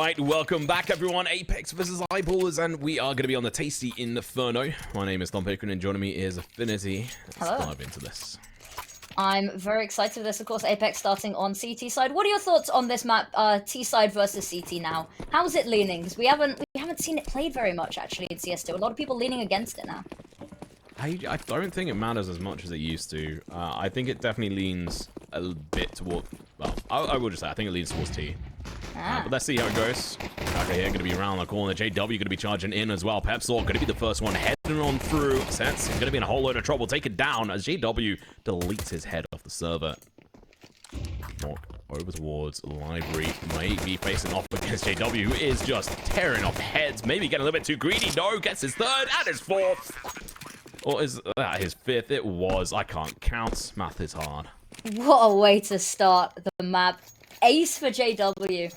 Alright, welcome back everyone. Apeks versus Eyeballers, and we are going to be on the tasty Inferno. My name is Sapeck, and joining me is Affinity. Let's dive into this. I'm very excited for this. Of course, Apeks starting on CT side. What are your thoughts on this map, T side versus CT now? How's it leaning? Because we haven't seen it played very much actually in CS2. A lot of people leaning against it now. I don't think it matters as much as it used to. I think it definitely leans a bit toward. Well, I will just say I think it leans towards T. But let's see how it goes. Okay, here going to be around the corner. JW going to be charging in as well. Pepsor going to be the first one heading on through. Sense is going to be in a whole load of trouble. Taken down as JW deletes his head off the server. Knock over towards Library. Might be facing off against JW, who is just tearing off heads. Maybe getting a little bit too greedy. No, gets his third and his fourth. Or is that his fifth? It was. I can't count. Math is hard. What a way to start the map. Ace for JW.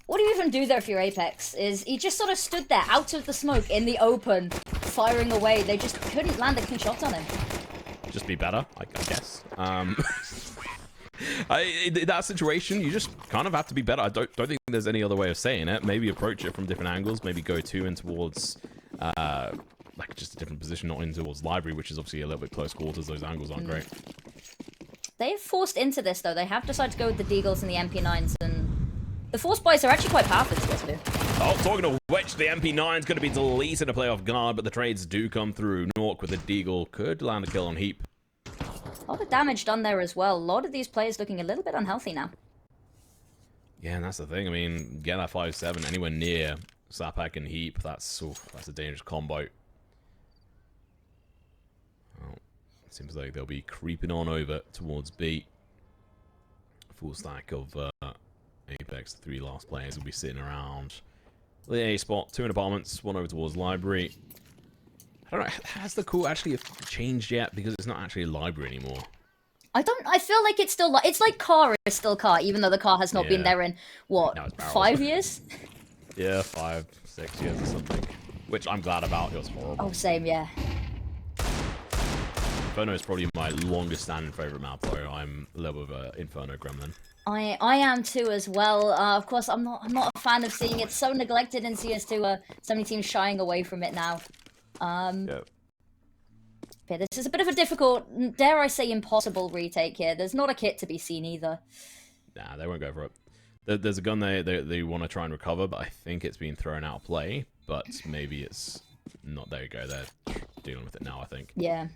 What do you even do there if you're Apeks? Is he just sort of stood there out of the smoke in the open, firing away. They just couldn't land a clean shot on him. Just be better, I guess. In that situation, you just kind of have to be better. I don't think there's any other way of saying it. Maybe approach it from different angles. Maybe go in towards like just a different position, not in towards Library, which is obviously a little bit close quarters. Those angles aren't great. They've forced into this though. They have decided to go with the Deagles and the MP9s, and the Force Buys are actually quite powerful to this too. Oh, talking of which, the MP9 is going to be deleted to play off guard, but the trades do come through. Nork with the Deagle could land a kill on Heap. A lot of damage done there as well. A lot of these players looking a little bit unhealthy now. Yeah, and that's the thing. I mean, get that 5-7 anywhere near Sapeck and Heap, that's a dangerous combo. Well, it seems like they'll be creeping on over towards B. Full stack of Apeks, the three last players will be sitting around the A spot, 2 in apartments, 1 over towards Library. I don't know, has the call actually changed yet? Because it's not actually a Library anymore. I feel like it's still, it's like car is still car, even though the car has not been there in, what, 5 years? Yeah, 5, 6 years or something. Which I'm glad about, it was horrible. Oh, same, yeah. Inferno is probably my longest standing favourite map though. I'm a little bit of an Inferno gremlin. I am too as well. Of course, I'm not a fan of seeing it so neglected in CS2. So many teams shying away from it now. Yep. Yeah, this is a bit of a difficult, dare I say, impossible retake here. There's not a kit to be seen either. Nah, they won't go for it. There's a gun they want to try and recover, but I think it's been thrown out of play. But maybe it's not. There you go. They're dealing with it now, I think. Yeah.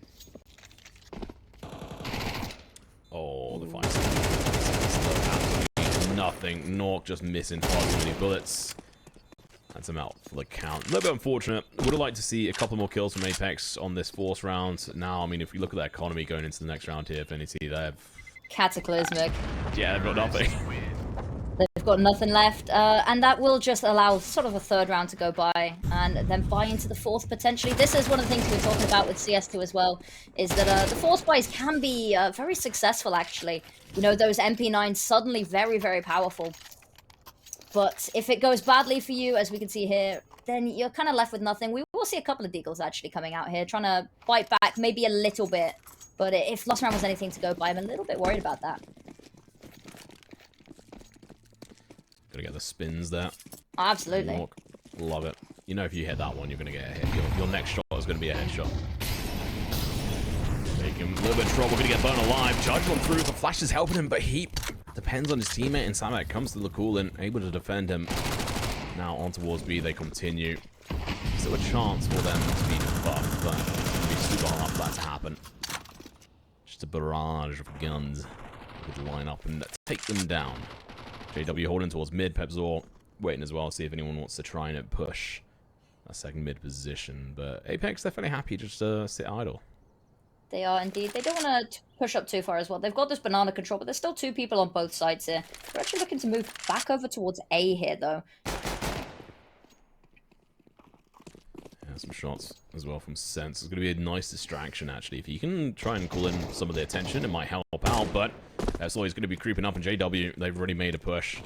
Oh, the fight. Absolutely nothing. Nork just missing far too many bullets. That's him out for the count. A little bit unfortunate. Would have liked to see a couple more kills from Apeks on this fourth round. Now, I mean, if we look at their economy going into the next round here, Affinity, they have... Cataclysmic. Yeah, they've got nothing. They've got nothing left, and that will just allow sort of a third round to go by, and then buy into the fourth potentially. This is one of the things we were talking about with CS2 as well, is that the force buys can be very successful actually. You know, those MP9s suddenly very, very powerful. But if it goes badly for you, as we can see here, then you're kind of left with nothing. We will see a couple of Deagles actually coming out here, trying to fight back maybe a little bit. But if last round was anything to go by, I'm a little bit worried about that. Gonna get the spins there. Absolutely. Nork, love it. You know if you hit that one, you're gonna get a hit. Your next shot is gonna be a headshot. Making a little bit of trouble, gonna get burned alive. Charge on through, the flash is helping him, but Heap depends on his teammate, and Sapeck comes to the call and able to defend him. Now on towards B, they continue. Still a chance for them to be buffed, but it's gonna be super hard for that to happen. Just a barrage of guns would line up and take them down. JW holding towards mid, Pepsor waiting as well, see if anyone wants to try and push a second mid position. But Apeks definitely happy just to sit idle. They are indeed. They don't want to push up too far as well. They've got this banana control, but there's still 2 people on both sides here. They're actually looking to move back over towards A here, though. Yeah, some shots as well from Sense. It's going to be a nice distraction, actually. If you can try and call in some of the attention, it might help out, but that's always going to be creeping up in JW. They've already made a push.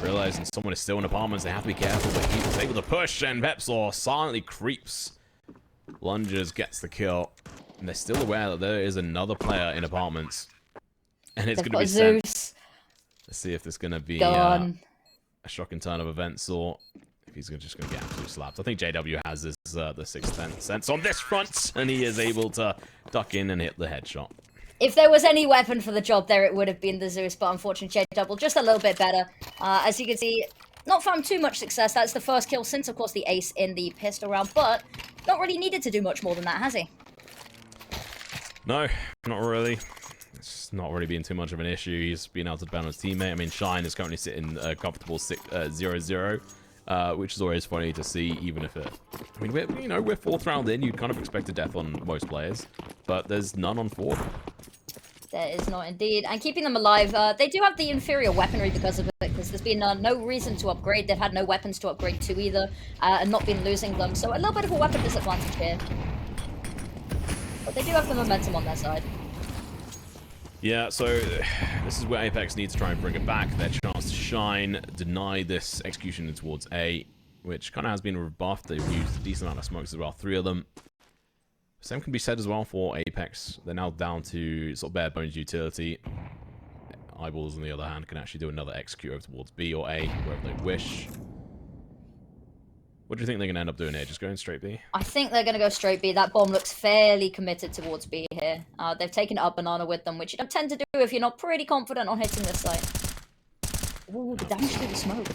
Realizing someone is still in apartments, they have to be careful, but he was able to push, and Pepsor silently creeps. Lunges, gets the kill. And they're still aware that there is another player in apartments. And it's going to be Zeus. Let's see if there's going to be a shocking turn of events, or if he's just going to get absolutely slapped. I think JW has this the sixth sense on this front, and he is able to duck in and hit the headshot. If there was any weapon for the job there, it would have been the Zeus, but unfortunately, JW just a little bit better. As you can see, not found too much success. That's the first kill since, of course, the ace in the pistol round, but not really needed to do much more than that, has he? No, not really. It's not really been too much of an issue. He's been able to ban his teammate. I mean, Shine is currently sitting a comfortable 0-0, which is always funny to see, even if it... I mean, we're fourth round in. You'd kind of expect a death on most players, but there's none on fourth. There is not indeed. And keeping them alive, they do have the inferior weaponry because of it, because there's been no reason to upgrade. They've had no weapons to upgrade to either, and not been losing them. So a little bit of a weapon disadvantage here. But they do have the momentum on their side. Yeah, so this is where Apeks needs to try and bring it back. Their chance to shine, deny this execution towards A, which kind of has been rebuffed. They've used a decent amount of smokes as well, 3 of them. Same can be said as well for Apeks. They're now down to sort of bare bones utility. Eyeballs, on the other hand, can actually do another execute over towards B or A, wherever they wish. What do you think they're going to end up doing here? Just going straight B? I think they're going to go straight B. That bomb looks fairly committed towards B here. They've taken up banana with them, which you don't tend to do if you're not pretty confident on hitting this site. Ooh, the damage to the smoke.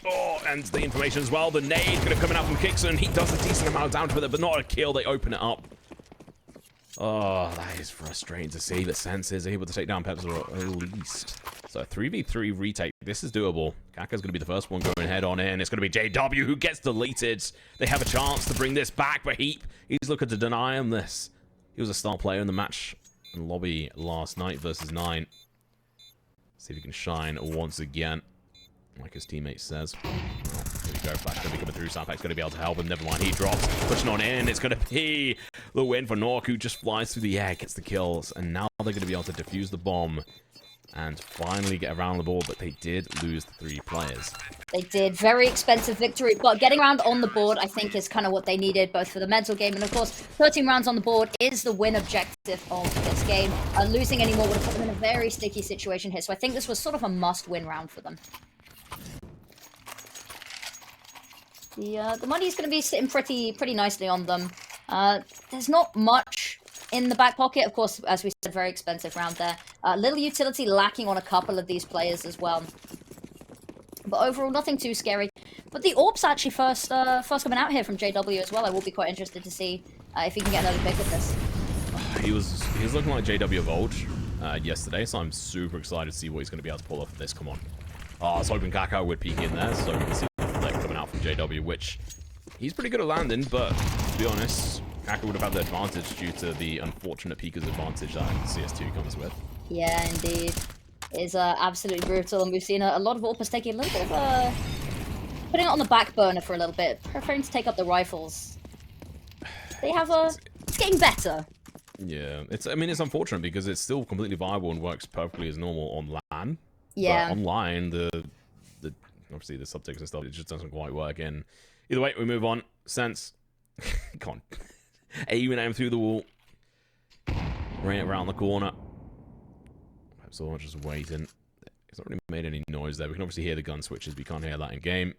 Oh, and the information as well. The nade could have come out from kyxsan. He does a decent amount of damage with it, but not a kill. They open it up. Oh, that is frustrating to see that Sense is able to take down Peps at least. So 3v3 retake. This is doable. Caca's going to be the first one going head on in. It's going to be JW who gets deleted. They have a chance to bring this back, but he's looking to deny him this. He was a star player in the match in lobby last night versus 9. See if he can shine once again, like his teammate says. Oh, here we go. Flash going to be coming through. Sapeck's going to be able to help him. Never mind. He drops. Pushing on in. It's going to be the win for Nork, who just flies through the air, gets the kills. And now they're going to be able to defuse the bomb and finally get around the board. But they did lose the 3 players. They did. Very expensive victory. But getting around on the board, I think, is kind of what they needed, both for the mental game. And, of course, 13 rounds on the board is the win objective of this game. Losing any more would have put them in a very sticky situation here. So I think this was sort of a must-win round for them. The money is going to be sitting pretty nicely on them. There's not much in the back pocket. Of course, as we said, very expensive round there. Little utility lacking on a couple of these players as well. But overall, nothing too scary. But the AWP's actually first coming out here from JW as well. I will be quite interested to see if he can get another pick of this. He was looking like JW of old yesterday, so I'm super excited to see what he's going to be able to pull off of this. Come on. I was hoping Caca would peek in there, so we can see coming out from JW, which he's pretty good at landing, but to be honest, Caca would have had the advantage due to the unfortunate peeker's advantage that CS2 comes with. Yeah, indeed. It's absolutely brutal, and we've seen a lot of AWPers taking a little bit of putting it on the back burner for a little bit, preferring to take up the rifles. They have it's getting better. Yeah, I mean, it's unfortunate because it's still completely viable and works perfectly as normal on LAN. Yeah. But online, obviously the subtext and stuff, it just doesn't quite work. And either way, we move on. Sense, come on, aiming at him through the wall, ran around the corner. So I'm just waiting. It's not really made any noise there. We can obviously hear the gun switches, but we can't hear that in game.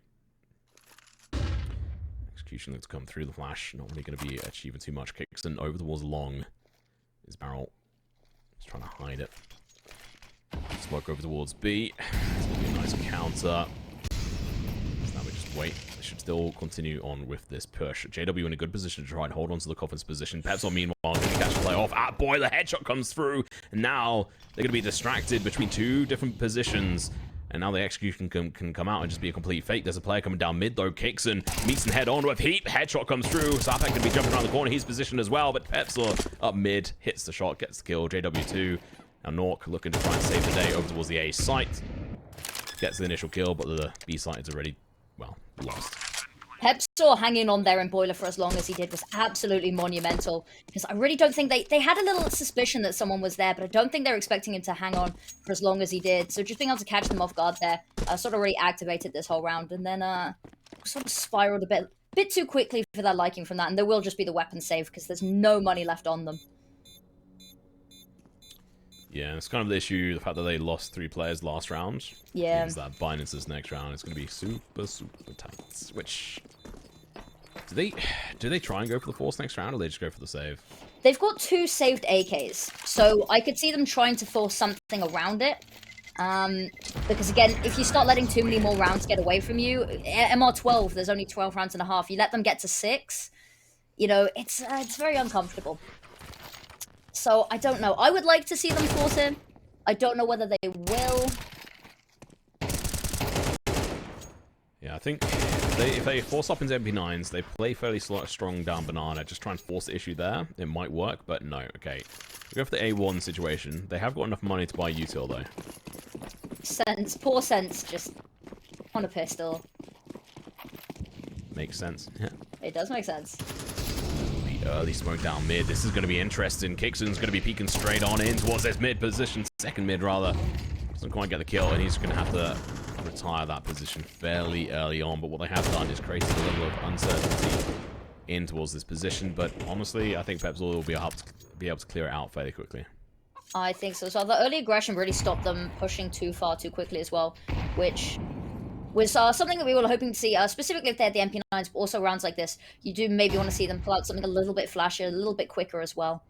Execution looks to come through the flash. Not really going to be achieving too much. kyxsan over the walls long. His barrel. Just trying to hide it. Smoke over towards B. It's going to be a nice counter. So now we just wait. They should still continue on with this push. JW in a good position to try and hold on to the coffin's position. Peps on meanwhile going to catch the play off. Ah, boy, the headshot comes through. And now they're going to be distracted between 2 different positions. And now the execution can come out and just be a complete fake. There's a player coming down mid, though. kyxsan meets and head on with heat. Headshot comes through. Sapeck can be jumping around the corner. He's positioned as well. But Peps up mid, hits the shot, gets the kill. JW2. Now Nork looking to try and save the day over towards the A site. Gets the initial kill, but the B site is already, well, lost. Peps hanging on there in Boiler for as long as he did was absolutely monumental, because I really don't think they had a little suspicion that someone was there, but I don't think they were expecting him to hang on for as long as he did. So just being able to catch them off guard there sort of already activated this whole round, and then sort of spiraled a bit too quickly for their liking from that, and there will just be the weapon save because there's no money left on them. Yeah, it's kind of the issue, the fact that they lost 3 players last round. Yeah. Means that Binance's next round is going to be super, super tight. Which... Do they try and go for the force next round, or they just go for the save? They've got 2 saved AKs, so I could see them trying to force something around it. Because again, if you start letting too many more rounds get away from you, MR12, there's only 12 rounds and a half. You let them get to 6, you know, it's very uncomfortable. So I don't know. I would like to see them force him. I don't know whether they will. Yeah, I think if they force up into MP9s, they play fairly strong down banana, just try and force the issue there. It might work, but no. Okay, we go for the A1 situation. They have got enough money to buy util though. Sense, poor Sense, just on a pistol. Makes sense. Yeah. It does make sense. The early smoke down mid. This is going to be interesting. kyxsan's going to be peeking straight on in towards this mid position. Second mid, rather. Doesn't quite get the kill, and he's going to have to retire that position fairly early on. But what they have done is created a level of uncertainty in towards this position. But honestly, I think Peps will be able to clear it out fairly quickly. I think so. So the early aggression really stopped them pushing too far too quickly as well, which was something that we were hoping to see, specifically if they had the MP9s, but also rounds like this. You do maybe want to see them pull out something a little bit flashier, a little bit quicker as well.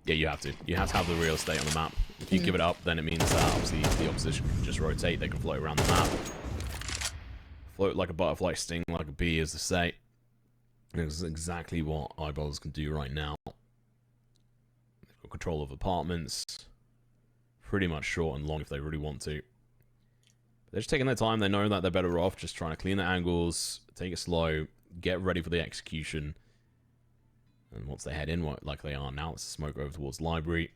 Yeah, you have to. You have to have the real estate on the map. If you give it up, then it means that obviously the opposition can just rotate. They can float around the map. Float like a butterfly, sting like a bee, as they say. That's exactly what Eyeballs can do right now. They've got control of apartments. Pretty much short and long if they really want to. They're just taking their time. They know that they're better off just trying to clean the angles, take it slow, get ready for the execution. And once they head in, like they are now, let's smoke over towards library.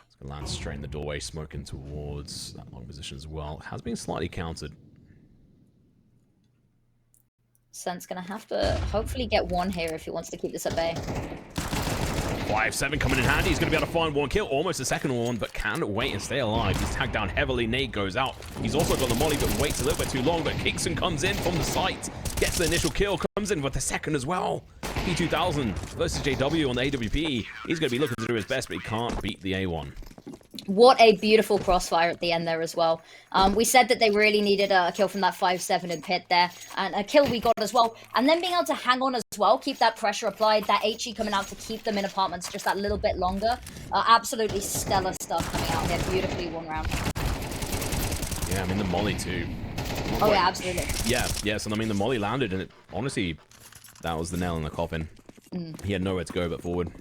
It's going to land straight in the doorway, smoking towards that long position as well. It has been slightly countered. Sen's going to have to hopefully get one here if he wants to keep this at bay. 5-7 coming in handy. He's going to be able to find one kill, almost a second one, but can wait and stay alive. He's tagged down heavily. Nade goes out. He's also got the molly, but waits a little bit too long. But kyxsan comes in from the site, gets the initial kill, comes in with the second as well. P2000 versus JW on the AWP. He's going to be looking to do his best, but he can't beat the A1. What a beautiful crossfire at the end there as well. We said that they really needed a kill from that 5-7 in pit there, and a kill we got as well. And then being able to hang on as well, keep that pressure applied, that HE coming out to keep them in apartments just that little bit longer. Absolutely stellar stuff coming out here. Beautifully won round. Yeah, I mean the molly too. Oh yeah, absolutely. Yeah, so I mean the molly landed, and honestly, that was the nail in the coffin. He had nowhere to go but forward.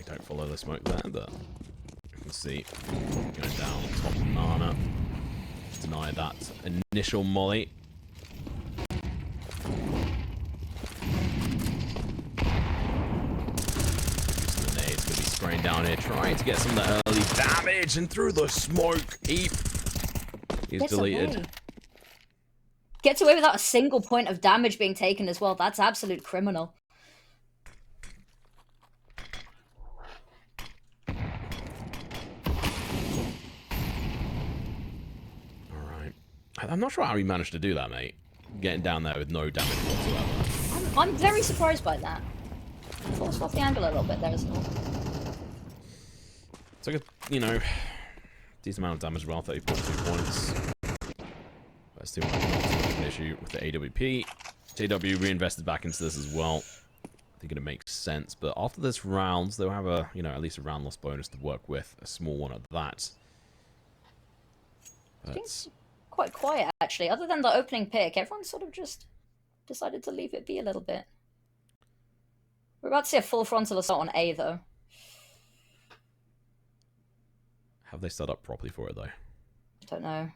Don't follow the smoke there, but you can see going down top banana. Deny that initial molly. Using the nades, going to be spraying down here, trying to get some of the early damage, and through the smoke heap. He's deleted. Gets away without a single point of damage being taken as well. That's absolute criminal. I'm not sure how he managed to do that, mate. Getting down there with no damage whatsoever. I'm very surprised by that. Forced off the angle a little bit there as well. It's like a, you know, decent amount of damage as well, 30.2 points. That's too much an issue with the AWP. JW reinvested back into this as well. I think it makes sense. But after this round, they'll have a, you know, at least a round loss bonus to work with. A small one at that. But quite quiet, actually. Other than the opening pick, everyone sort of just decided to leave it be a little bit. We're about to see a full frontal assault on A, though. Have they set up properly for it, though? Don't know.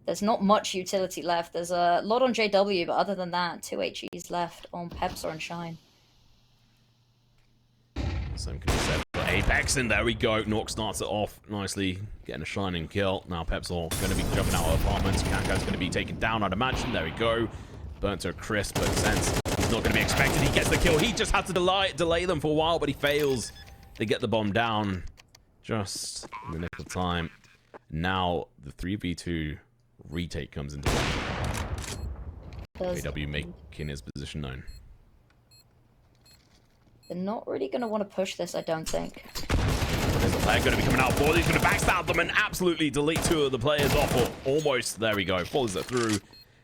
There's not much utility left. There's a lot on JW, but other than that, 2 HEs left on Peps or on Shine. Same can be said for Apeks, and there we go. Nork starts it off nicely, getting a shining kill. Now Pepsol going to be jumping out of apartments. CacaNito's going to be taken down, I'd imagine. There we go. Burnt to a crisp, but sense he's not going to be expected. He gets the kill. He just has to delay them for a while, but he fails. They get the bomb down just in the nick of time. Now the 3v2 retake comes into play. AW making his position known. They're not really going to want to push this, I don't think. There's a player going to be coming out. He's going to backstab them and absolutely delete 2 of the players off. Or almost. There we go. Follows it through.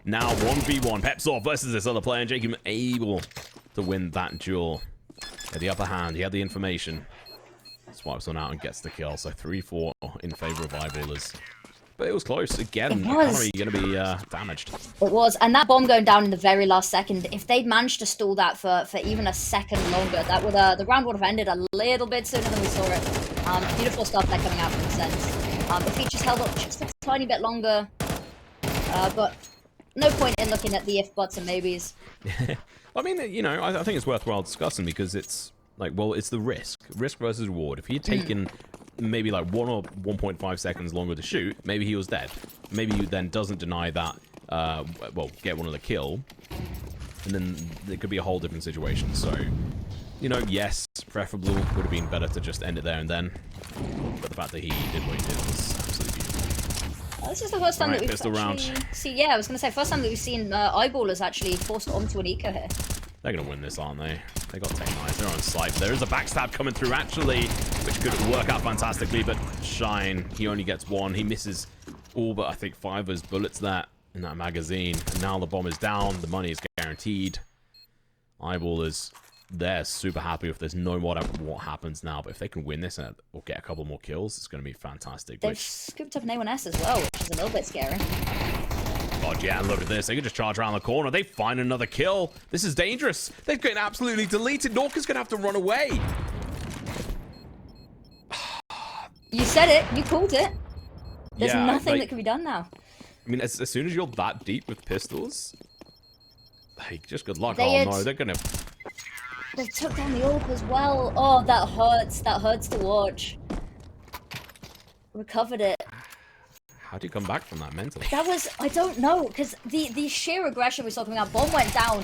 Now 1v1. Pepsor versus this other player. And jkaem able to win that duel. At the upper hand. He had the information. Swipes one out and gets the kill. So 3-4 in favor of Eyeballers. But it was close. Again, economy going to be damaged. It was. And that bomb going down in the very last second, if they'd managed to stall that for even a second longer, that would the round would have ended a little bit sooner than we saw it. Beautiful stuff there coming out from the sense. The features held up just a tiny bit longer. But no point in looking at the if, buts, and maybes. I mean, you know, I think it's worthwhile discussing because it's like, well, it's the risk versus reward. If he had taken maybe like 1 or 1.5 seconds longer to shoot, maybe he was dead. Maybe he then doesn't deny that, well, get one of the kill, and then it could be a whole different situation. So, you know, yes, preferable would have been better to just end it there and then. But the fact that he did what he did was absolutely beautiful. This is the first time that we've pistol round. seen. Yeah, I was going to say, first time that we've seen Eyeballers actually forced onto an eco here. They're going to win this, aren't they? They got 10 eyes. They're on site. There is a backstab coming through, actually, which could work out fantastically, but Shine, he only gets 1. He misses all but, I think, 5 of his bullets there in that magazine. And now the bomb is down. The money is guaranteed. Eyeballers, they're super happy if there's no more what happens now. But if they can win this or get a couple more kills, it's going to be fantastic. They've scooped up an A1S as well, which is a little bit scary. God, yeah, look at this. They can just charge around the corner. They find another kill. This is dangerous. They're getting absolutely deleted. Norca's going to have to run away. You said it. You called it. There's yeah, nothing like, that can be done now. I mean, as soon as you're that deep with pistols, hey, just good luck. No, they're going to... They took down the AWP as well. Oh, that hurts. That hurts to watch. Recovered it. How do you come back from that mentally? That was, I don't know, because the sheer aggression we saw coming out, bomb went down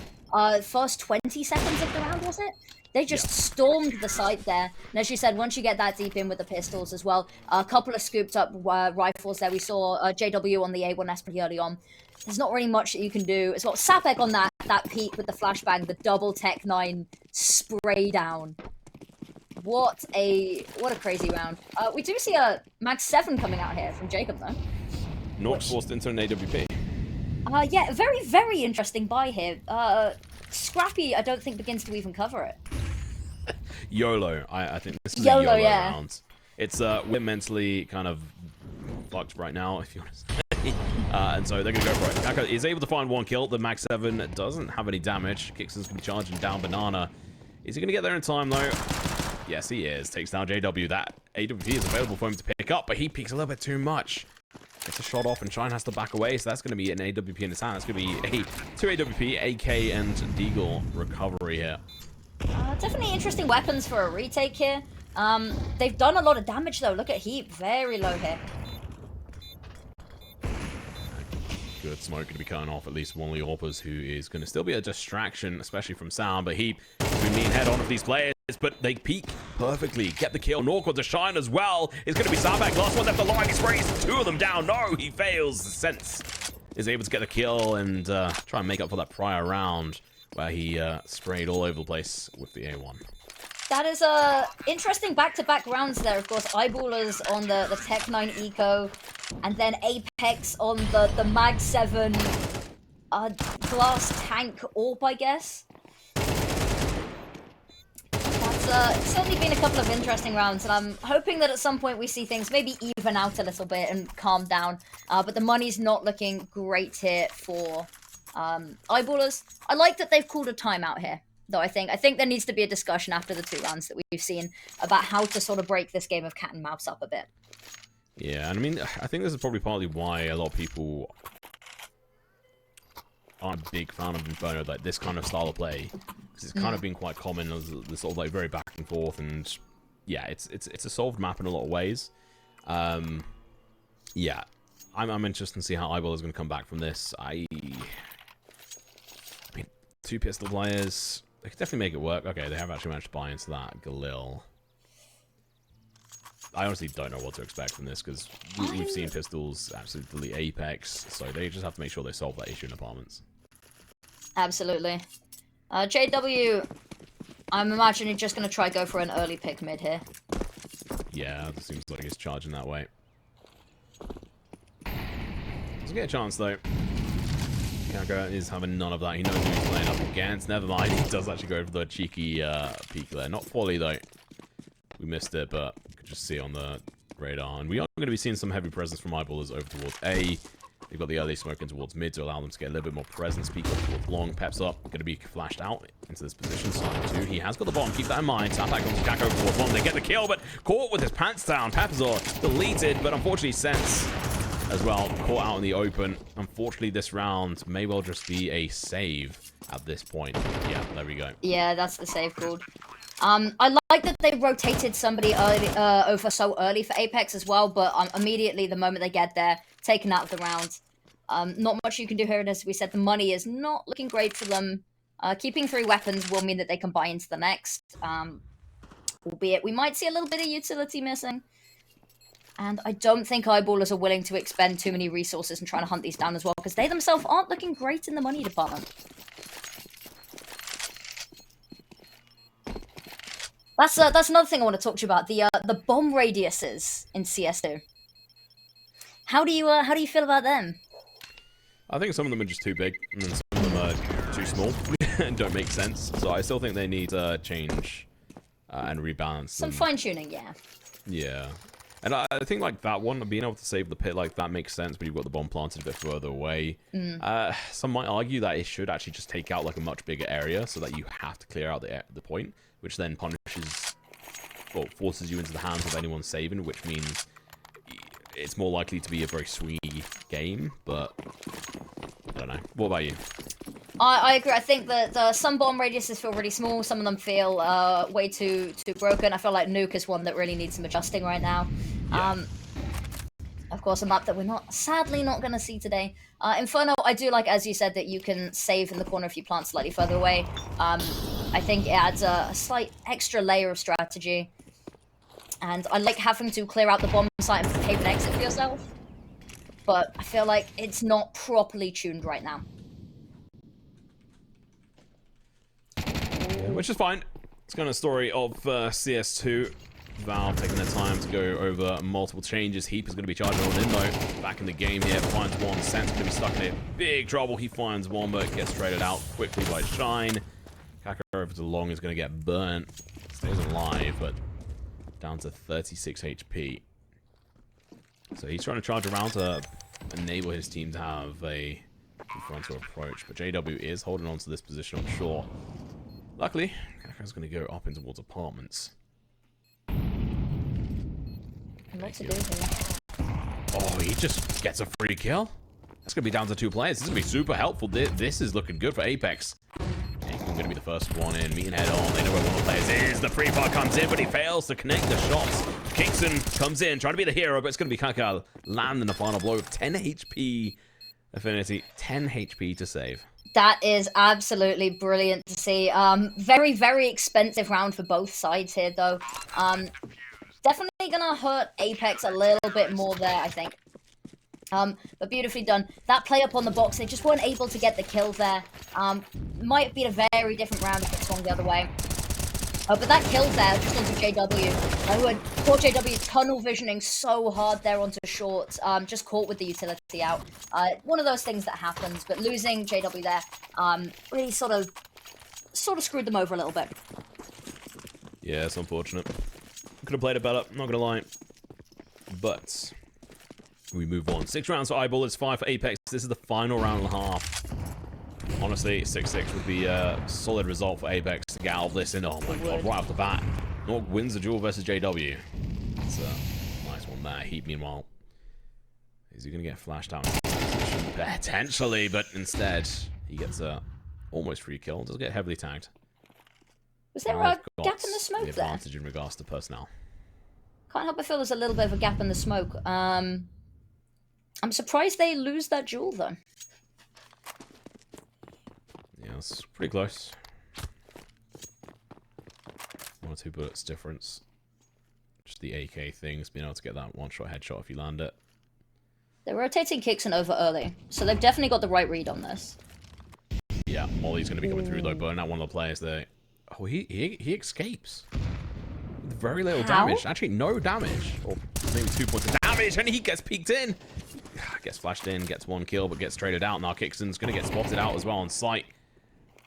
first 20 seconds of the round, was it? They just stormed the site there. And as you said, once you get that deep in with the pistols as well, a couple of scooped up rifles there. We saw JW on the A1S pretty early on. There's not really much that you can do. It's got Sapeck on that peak with the flashbang, the double Tech 9 spray down. What a crazy round. We do see a Mag 7 coming out here from jkaem, though. Not forced into an AWP. Yeah, very, very interesting buy here. Scrappy, I don't think, begins to even cover it. YOLO. I think this is YOLO, a YOLO yeah. round. It's we're mentally kind of fucked right now, if you want to say. And so they're going to go for it. Kaka is able to find 1 kill. The Mag 7 doesn't have any damage. kyxsan's going to be charging down Banana. Is he going to get there in time, though? Yes, he is. Takes down JW. That AWP is available for him to pick up, but he peeks a little bit too much. Gets a shot off, and Shine has to back away, so that's going to be an AWP in his hand. That's going to be a 2 AWP, AK, and Deagle recovery here. Definitely interesting weapons for a retake here. They've done a lot of damage, though. Look at Heap. Very low here. Good smoke going to be cutting off at least one of the AWPers, who is going to still be a distraction, especially from sound, but Heap between me and head on of these players. But they peek perfectly. Get the kill. Norco to Shine as well. It's going to be Sapeck. Last one left alive. He sprays 2 of them down. No, he fails. Sense is able to get the kill and try and make up for that prior round where he sprayed all over the place with the A1. That is interesting back-to-back rounds there. Of course, Eyeballers on the Tech 9 Eco, and then Apeks on the Mag 7 glass tank AWP, I guess. It's certainly been a couple of interesting rounds, and I'm hoping that at some point we see things maybe even out a little bit and calm down. But the money's not looking great here for Eyeballers. I like that they've called a timeout here, though. I think there needs to be a discussion after the 2 rounds that we've seen about how to sort of break this game of cat and mouse up a bit. Yeah, and I mean, I think this is probably partly why a lot of people aren't a big fan of Inferno, like this kind of style of play, because it's kind of been quite common as this sort of like very back and forth, and yeah, it's a solved map in a lot of ways. Yeah, I'm interested to see how Eyeball is going to come back from this. I mean, 2 pistol players, they could definitely make it work. Okay, they have actually managed to buy into that. Galil. I honestly don't know what to expect from this, because we've seen pistols absolutely Apeks, so they just have to make sure they solve that issue in apartments. Absolutely. JW, I'm imagining just going to try go for an early pick mid here. Yeah, it seems like he's charging that way. Doesn't get a chance, though. Kaka is having none of that. He knows who he's playing up against. Never mind, he does actually go for the cheeky peek there. Not fully, though. We missed it, but you could just see it on the radar. And we are going to be seeing some heavy presence from eyeballers over towards A. They've got the early smoke in towards mid to allow them to get a little bit more presence. Peek up towards long. Peps up. Going to be flashed out into this position. Side 2. He has got the bomb. Keep that in mind. Sapeck comes to Caco towards 1. They get the kill, but caught with his pants down. Peps are deleted, but unfortunately Sense as well. Caught out in the open. Unfortunately, this round may well just be a save at this point. Yeah, there we go. Yeah, that's the save called. I like that they rotated somebody early, over so early for Apeks as well, but immediately the moment they get there, taken out of the round. Not much you can do here, and as we said, the money is not looking great for them. Keeping 3 weapons will mean that they can buy into the next, albeit we might see a little bit of utility missing. And I don't think eyeballers are willing to expend too many resources in trying to hunt these down as well, because they themselves aren't looking great in the money department. That's another thing I want to talk to you about, the bomb radiuses in CS2. How do you feel about them? I think some of them are just too big, and then some of them are too small and don't make sense. So I still think they need change and rebalance. Some fine-tuning, yeah. Yeah. And I think, like, that one, being able to save the pit, like, that makes sense, but you've got the bomb planted a bit further away. Some might argue that it should actually just take out, like, a much bigger area so that you have to clear out the point, which then punishes, well, forces you into the hands of anyone saving, which means it's more likely to be a very swingy game, but I don't know. What about you? I agree. I think that some bomb radiuses feel really small. Some of them feel way too broken. I feel like Nuke is one that really needs some adjusting right now. Yeah. Of course, a map that we're sadly not going to see today. Inferno, I do like, as you said, that you can save in the corner if you plant slightly further away. I think it adds a slight extra layer of strategy. And I like having to clear out the bomb site and pave an exit for yourself. But I feel like it's not properly tuned right now. Yeah, which is fine. It's kind of a story of CS2. Valve taking their time to go over multiple changes. Heap is going to be charging on in though. Back in the game here. Finds one. Sense going to be stuck in big trouble. He finds one, but gets traded out quickly by Shine. Kaka over to Long is going to get burnt. Stays alive, but down to 36 HP. So he's trying to charge around to enable his team to have a frontal approach. But JW is holding on to this position on shore. Luckily, Kaka's going to go up in towards apartments. What to do here? Oh, he just gets a free kill. That's going to be down to 2 players. This is going to be super helpful. This is looking good for Apeks. I'm going to be the first one in, meeting head on. They know where one of the players is. The free fire comes in, but he fails to connect the shots. kyxsan comes in, trying to be the hero, but it's going to be Kaka landing the final blow with 10 HP affinity. 10 HP to save. That is absolutely brilliant to see. Very, very expensive round for both sides here, though. Definitely gonna hurt Apeks a little bit more there, I think. But beautifully done. That play up on the box, they just weren't able to get the kill there. Might be a very different round if it swung the other way. But that kill there, just onto JW. Poor JW tunnel visioning so hard there onto short. Just caught with the utility out. One of those things that happens, but losing JW there really sort of screwed them over a little bit. Yeah, it's unfortunate. Could have played it better, not gonna lie. But we move on. 6 rounds for Eyeballers, 5 for Apeks. This is the final round and a half. Honestly, 6-6 would be a solid result for Apeks to get out of this. And oh my god, right off the bat, Nork wins the duel versus JW. It's a nice one there. Heat, meanwhile, is he gonna get flashed out? Potentially, but instead he gets a almost free kill. Does get heavily tagged. Was there a gap in the smoke the advantage in regards to personnel. Can't help but feel there's a little bit of a gap in the smoke. I'm surprised they lose that duel, though. Yeah, it's pretty close. 1 or 2 bullets difference. Just the AK things, being able to get that one-shot headshot if you land it. They're rotating kyxsan over early, so they've definitely got the right read on this. Yeah, Molly's going to be coming through, though, burning out one of the players there. Oh, he escapes. With very little How? damage. Actually, no damage. Or maybe 2 points of damage, and he gets peeked in. Gets flashed in, gets 1 kill, but gets traded out. Now kyxsan's going to get spotted out as well on sight.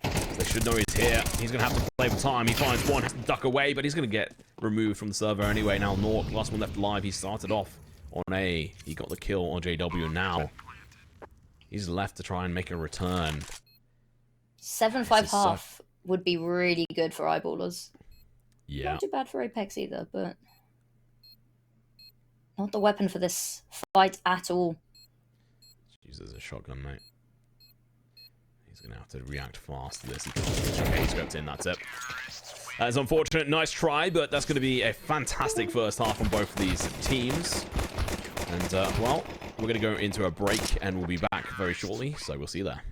They should know he's here. He's going to have to play for time. He finds one, has to duck away, but he's going to get removed from the server anyway. Now Nork, last one left alive. He started off on A. He got the kill on JW. Now he's left to try and make a return. 7-5 half would be really good for eyeballers. Yeah. Not too bad for Apeks either, but not the weapon for this fight at all. Uses a shotgun, mate. He's going to have to react fast to this. He can't. Okay, he's grabbed in. That's it. That is unfortunate. Nice try, but that's going to be a fantastic first half on both of these teams. And, well, we're going to go into a break, and we'll be back very shortly, so we'll see you there.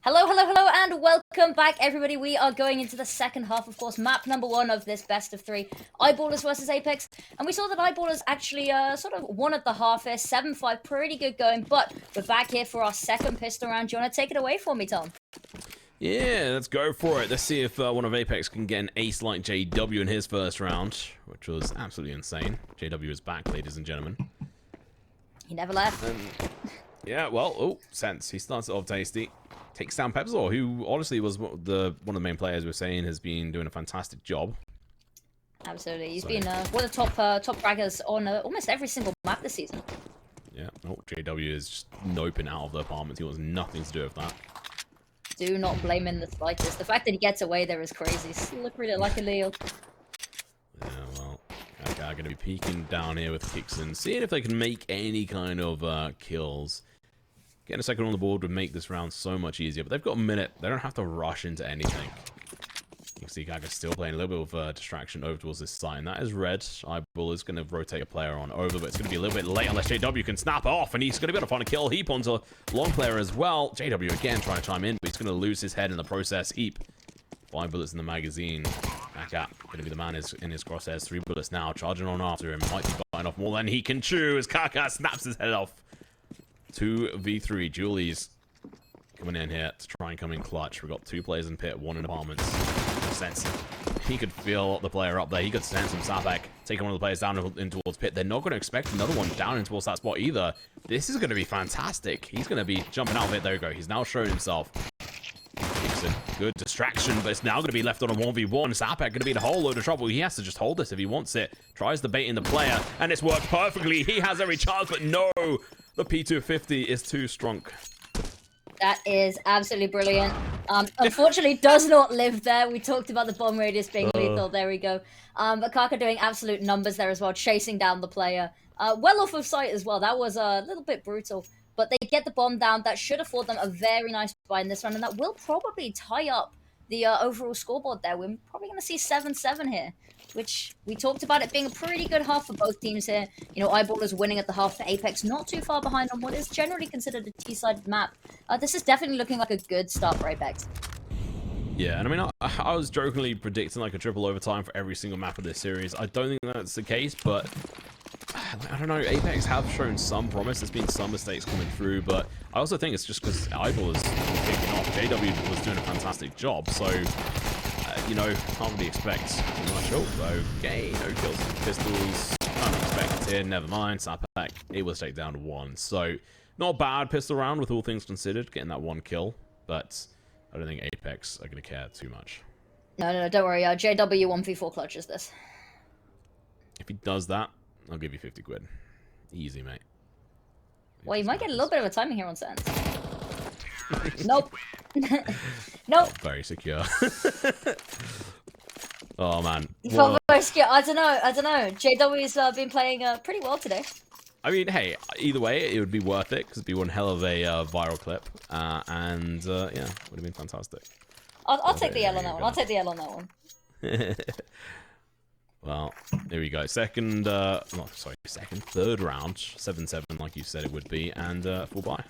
Hello, and welcome back, everybody. We are going into the second half, of course, map number 1 of this best of 3, Eyeballers versus Apeks. And we saw that Eyeballers actually sort of won at the half here, 7-5, pretty good going. But we're back here for our second pistol round. Do you want to take it away for me, Tom? Yeah, let's go for it. Let's see if one of Apeks can get an ace like JW in his first round, which was absolutely insane. JW is back, ladies and gentlemen. He never left. Yeah, well, oh, sense. He starts it off tasty. Takes down Pepzor, who honestly was one of the main players we're saying has been doing a fantastic job. Absolutely. He's been one of the top fraggers on almost every single map this season. Yeah, oh, JW is just noping out of the apartment. He wants nothing to do with that. Do not blame him in the slightest. The fact that he gets away there is crazy. Slippery like a Leo. Yeah, well, I'm going to be peeking down here with kyxsan, seeing if they can make any kind of kills. Getting a second on the board would make this round so much easier, but they've got a minute. They don't have to rush into anything. You can see Caca still playing a little bit of distraction over towards this side, and that is red. Eyeball is going to rotate a player on over, but it's going to be a little bit late unless JW can snap off, and he's going to be able to find a kill. Heap onto long player as well. JW again trying to chime in, but he's going to lose his head in the process. Heap, 5 bullets in the magazine. Caca going to be the man in his crosshairs. 3 bullets now, charging on after him. Might be biting off more than he can chew as Caca snaps his head off. 2v3. Julie's coming in here to try and come in clutch. We've got 2 players in pit, 1 in apartments. Sense he could feel the player up there. He could sense some Sapeck taking one of the players down in towards pit. They're not going to expect another one down in towards that spot either. This is going to be fantastic. He's going to be jumping out of it. There we go. He's now shown himself. It's a good distraction, but it's now going to be left on a 1v1. Sapeck going to be in a whole load of trouble. He has to just hold this if he wants it. Tries to bait in the player, and it's worked perfectly. He has every chance, but no. The P250 is too strong. That is absolutely brilliant. Unfortunately, does not live there. We talked about the bomb radius being lethal. There we go. But Caca doing absolute numbers there as well, chasing down the player. Well off of sight as well. That was a little bit brutal. But they get the bomb down. That should afford them a very nice buy in this round. And that will probably tie up the overall scoreboard there. We're probably going to see 7-7 here, which we talked about it being a pretty good half for both teams here. You know, Eyeballers winning at the half for Apeks, not too far behind on what is generally considered a T-sided map. This is definitely looking like a good start for Apeks. Yeah, and I mean, I was jokingly predicting like a triple overtime for every single map of this series. I don't think that's the case, but I don't know. Apeks have shown some promise. There's been some mistakes coming through, but I also think it's just because Eyeball is kicking off. JW was doing a fantastic job, so you know, can't really expect too much. Oh, okay, no kills with pistols. Can't expect it. Never mind. Sapeck able to take down 1. So not a bad pistol round with all things considered, getting that 1 kill, but I don't think Apeks are going to care too much. No, don't worry. JW 1v4 clutches this. If he does that, I'll give you 50 quid. Easy, mate. Well, you might get a little bit of a timing here on sense. Nope. Nope. Very secure. Oh, man. Very secure. I don't know. JW's been playing pretty well today. I mean, hey, either way, it would be worth it, because it'd be one hell of a viral clip. And, yeah, would have been fantastic. I'll take the L on that one. I'll take the L on that one. Well, there we go. Third round. 7-7, like you said it would be, and full buy.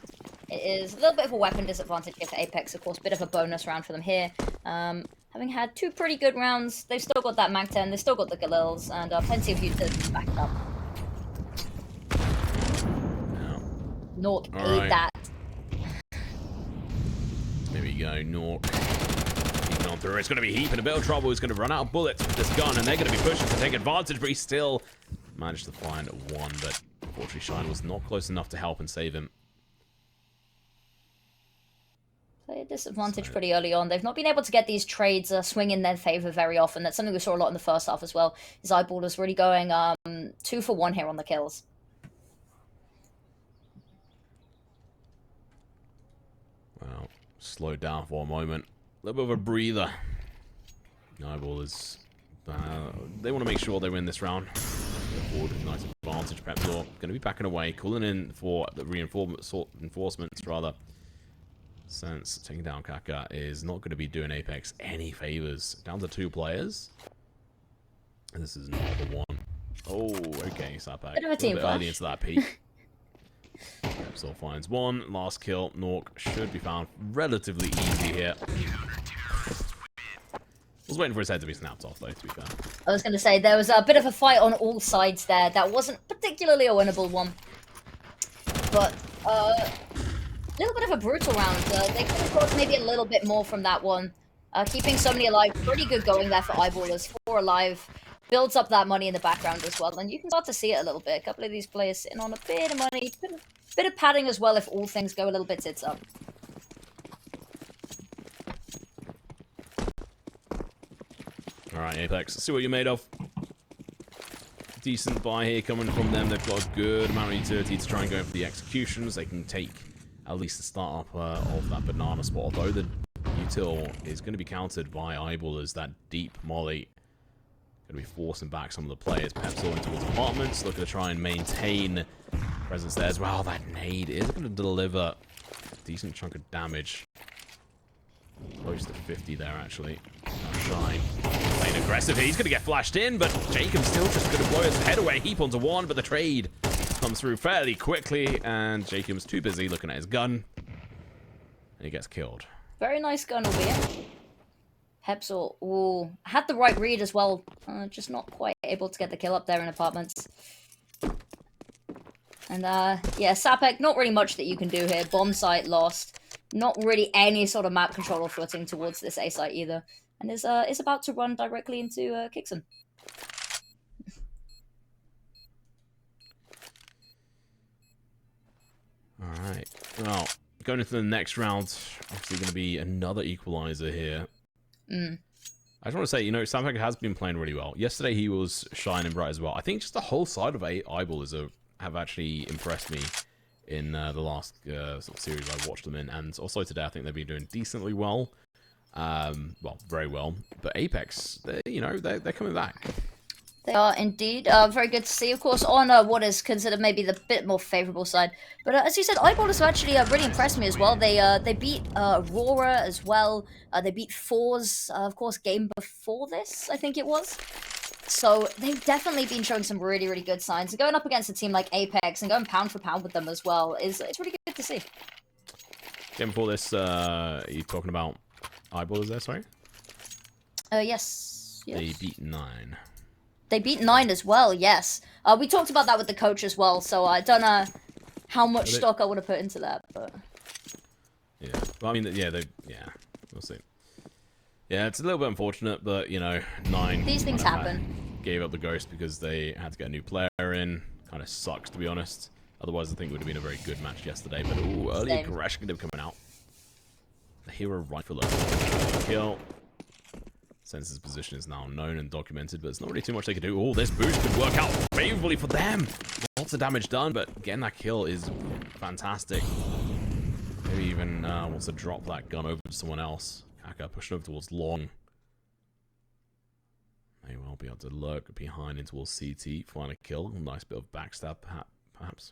It is a little bit of a weapon disadvantage here for Apeks, of course. Bit of a bonus round for them here. Having had 2 pretty good rounds, they've still got that Mag 10, they've still got the Galils, and plenty of you to back it up. Nork, aid that. There we go, Nork. Keeping on through. It's going to be Heap in a bit of trouble. He's going to run out of bullets with this gun, and they're going to be pushing to take advantage, but he still managed to find 1, but unfortunately Shine was not close enough to help and save him. Play a disadvantage pretty early on. They've not been able to get these trades swing in their favor very often. That's something we saw a lot in the first half as well. His Eyeballers really going 2 for 1 here on the kills. Well, slowed down for a moment. A little bit of a breather. Eyeballers, they want to make sure they win this round. Forward with nice advantage. Pepsor going to be backing away, calling in for the reinforcements rather. Since taking down Caca is not going to be doing Apeks any favors. Down to 2 players. And this is not the one. Oh, okay, Sapeck. Bit of a team early into that peak. Pepsor finds 1. Last kill. Nork should be found relatively easy here. I was waiting for his head to be snapped off, though, to be fair. I was going to say, there was a bit of a fight on all sides there. That wasn't particularly a winnable one. But, a little bit of a brutal round. They could have got maybe a little bit more from that one. Keeping so many alive, pretty good going there for Eyeballers. 4 alive. Builds up that money in the background as well. And you can start to see it a little bit. A couple of these players sitting on a bit of money. Bit of padding as well if all things go a little bit tits up. Alright, Apeks, let's see what you're made of. Decent buy here coming from them. They've got a good amount of utility to try and go for the executions. They can take at least the start up of that banana spot. Although the util is going to be countered by Eyeballers. That deep molly going to be forcing back some of the players. Pepsor into towards apartments. Looking to try and maintain presence there as well. That nade is going to deliver decent chunk of damage. Close to 50 there, actually. Shine. Playing aggressive here. He's going to get flashed in, but jkaem's still just going to blow his head away. Heap onto one, but the trade comes through fairly quickly, and jkaem's too busy looking at his gun. And he gets killed. Very nice gun, albeit. Pepsor, had the right read as well. Just not quite able to get the kill up there in apartments. And, yeah, Sapeck, not really much that you can do here. Bomb site lost. Not really any sort of map control or footing towards this A site either. And is about to run directly into kyxsan. Alright. Well, going into the next round, obviously going to be another equalizer here. I just want to say, you know, Sapeck has been playing really well. Yesterday he was shining bright as well. I think just the whole side of Eyeball have actually impressed me in the last sort of series I watched them in, and also today I think they've been doing decently well. Well, very well. But Apeks, they're coming back. They are indeed. Very good to see, of course, on what is considered maybe the bit more favourable side. But as you said, Eyeballers have actually really impressed me as well. They beat Aurora as well. They beat Fours, of course, game before this, I think it was. So they've definitely been showing some really, really good signs. And going up against a team like Apeks and going pound for pound with them as well it's really good to see. Game before this, are you talking about Eyeballers there, sorry? Yes. They beat 9. They beat 9 as well, yes. We talked about that with the coach as well, so I don't know how much stock I would have put into that, but... Yeah, well, I mean, yeah, we'll see. Yeah, it's a little bit unfortunate, but, you know, 9... These things happen. Gave up the ghost because they had to get a new player in. Kind of sucks, to be honest. Otherwise, I think it would have been a very good match yesterday, but early aggression coming out. The hero rifler. Kill. Since his position is now known and documented, but there's not really too much they can do. Oh, this boost could work out favorably for them. Lots of damage done, but getting that kill is fantastic. Maybe even wants to drop that gun over to someone else. Caca pushing over towards long. May well be able to lurk behind in towards CT, find a kill. A nice bit of backstab, perhaps.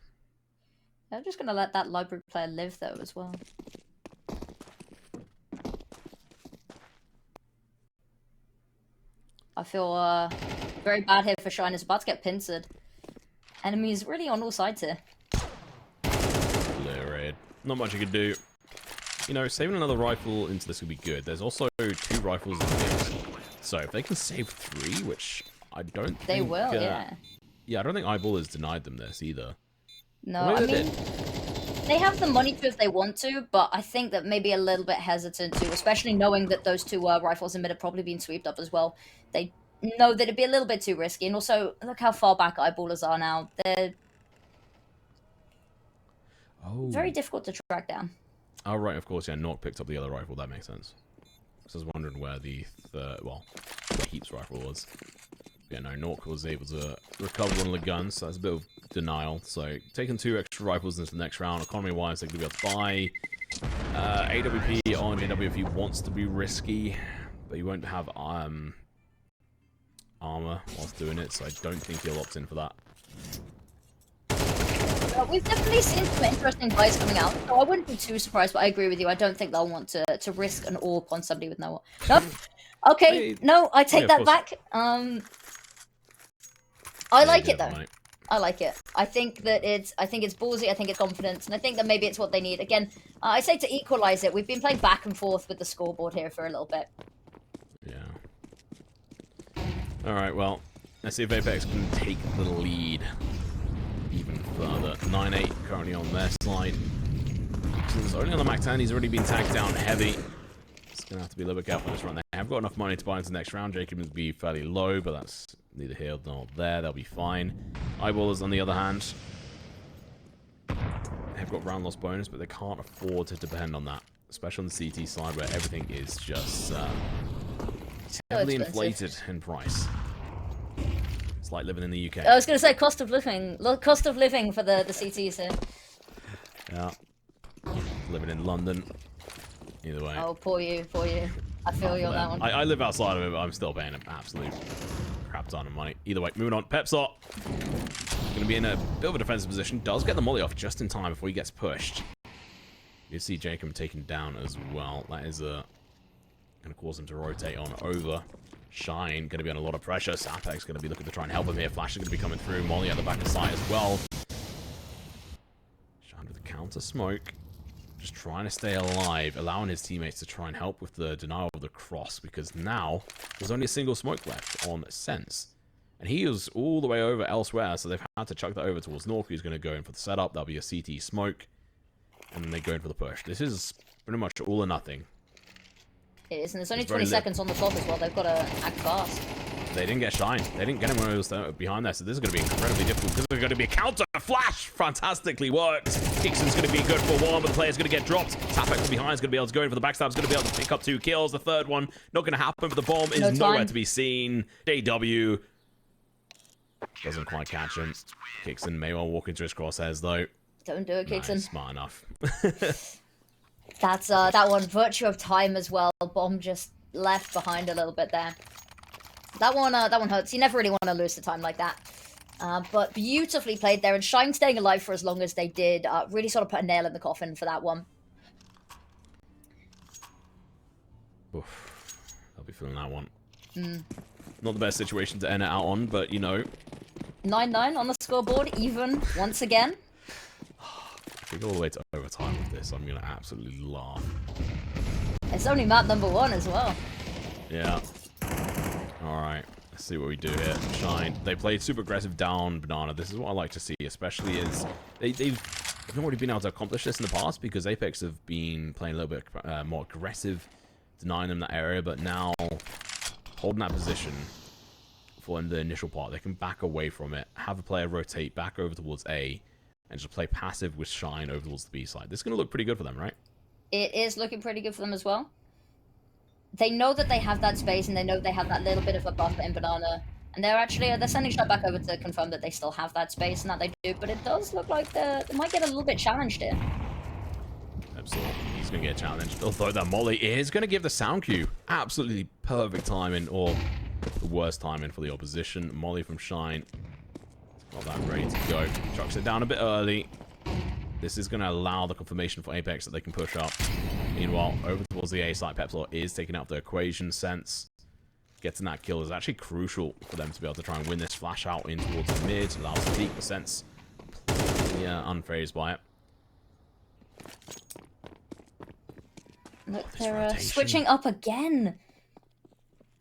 I'm just going to let that library player live, though, as well. I feel very bad here for Shine. It's about to get pincered. Enemies really on all sides here. Raid. Not much you could do. You know, saving another rifle into this would be good. There's also 2 rifles in this. So if they can save 3, which I don't think... They will, yeah. Yeah, I don't think Eyeball has denied them this either. No, I mean... They have the money to if they want to, but I think that maybe a little bit hesitant to, especially knowing that those 2 rifles in mid have probably been sweeped up as well. They know that it'd be a little bit too risky, and also, look how far back Eyeballers are now. They're very difficult to track down. Oh, right, of course, yeah, Nork picked up the other rifle, that makes sense. So I was wondering where the third, well, where Heap's rifle was. Yeah, no, Nork was able to recover one of the guns, so that's a bit of denial. So, taking 2 extra rifles into the next round, economy-wise, they're going to be able to buy. AWP on JW if he wants to be risky, but he won't have armor whilst doing it, so I don't think he'll opt in for that. We've definitely seen some interesting buys coming out, so I wouldn't be too surprised, but I agree with you. I don't think they'll want to risk an AWP on somebody with no... Nope. Okay, no, I take that back. I like it, though. I like it. I think it's ballsy, I think it's confidence, and I think that maybe it's what they need. Again, I say to equalize it. We've been playing back and forth with the scoreboard here for a little bit. Yeah. Alright, well, let's see if Apeks can take the lead even further. 9-8 currently on their side. He's only on the Mac 10, he's already been tagged down heavy. It's going to have to be a little bit careful this run. They have got enough money to buy into the next round. jkaem will be fairly low, but that's neither here nor there. They'll be fine. Eyeballers, on the other hand, have got round loss bonus, but they can't afford to depend on that. Especially on the CT side, where everything is just heavily inflated in price. It's like living in the UK. I was going to say cost of living for the CTs here. Yeah. Living in London. Either way. Oh, poor you. I feel you on that one. I live outside of it, but I'm still paying an absolute crap ton of money. Either way, moving on. Pepsor. Going to be in a bit of a defensive position. Does get the molly off just in time before he gets pushed. You see jkaem taken down as well. That is going to cause him to rotate on over. Shine going to be under a lot of pressure. Sapeck's going to be looking to try and help him here. Flash is going to be coming through. Molly at the back of sight as well. Shine with the counter smoke. Just trying to stay alive, allowing his teammates to try and help with the denial of the cross, because now there's only a single smoke left on Sense. And he is all the way over elsewhere, so they've had to chuck that over towards North, who's going to go in for the setup. That'll be a CT smoke. And then they go in for the push. This is pretty much all or nothing. It is, and there's only 20 seconds on the clock as well. They've got to act fast. They didn't get Shine. They didn't get anyone else behind there, so this is going to be incredibly difficult. This is going to be a counter. Flash fantastically worked. kyxsan's going to be good for one, but the player's going to get dropped. Sapeck from behind is going to be able to go in for the backstab. Is going to be able to pick up 2 kills. The third one, not going to happen, but the bomb is nowhere to be seen. JW doesn't quite catch him. kyxsan may well walk into his crosshairs, though. Don't do it, kyxsan. Nice, smart enough. That's that one. Virtue of time as well. Bomb just left behind a little bit there. That one hurts. You never really want to lose the time like that. But beautifully played there, and Shine staying alive for as long as they did really sort of put a nail in the coffin for that one. Oof. I'll be feeling that one. Not the best situation to end it out on, but you know. 9-9 on the scoreboard, even once again. If we go all the way to overtime with this, I'm going to absolutely laugh. It's only map number 1 as well. Yeah. Alright, let's see what we do here. Shine. They played super aggressive down Banana. This is what I like to see, especially as they've not already been able to accomplish this in the past, because Apeks have been playing a little bit more aggressive, denying them that area, but now holding that position for in the initial part, they can back away from it, have a player rotate back over towards A, and just play passive with Shine over towards the B side. This is going to look pretty good for them, right? It is looking pretty good for them as well. They know that they have that space, and they know they have that little bit of a buffer in Banana. And they're sending shot back over to confirm that they still have that space, and that they do. But it does look like they might get a little bit challenged here. Absolutely. He's going to get challenged. Although that Molly is going to give the sound cue. Absolutely perfect timing, or the worst timing for the opposition. Molly from Shine. Got that ready to go. Chucks it down a bit early. This is going to allow the confirmation for Apeks that they can push up. Meanwhile, over towards the A side, Pepsor is taking out the equation. Sense getting that kill is actually crucial for them to be able to try and win this flash out in towards the mid. Allows the peak, but Sense unfazed by it. Look, they're switching up again.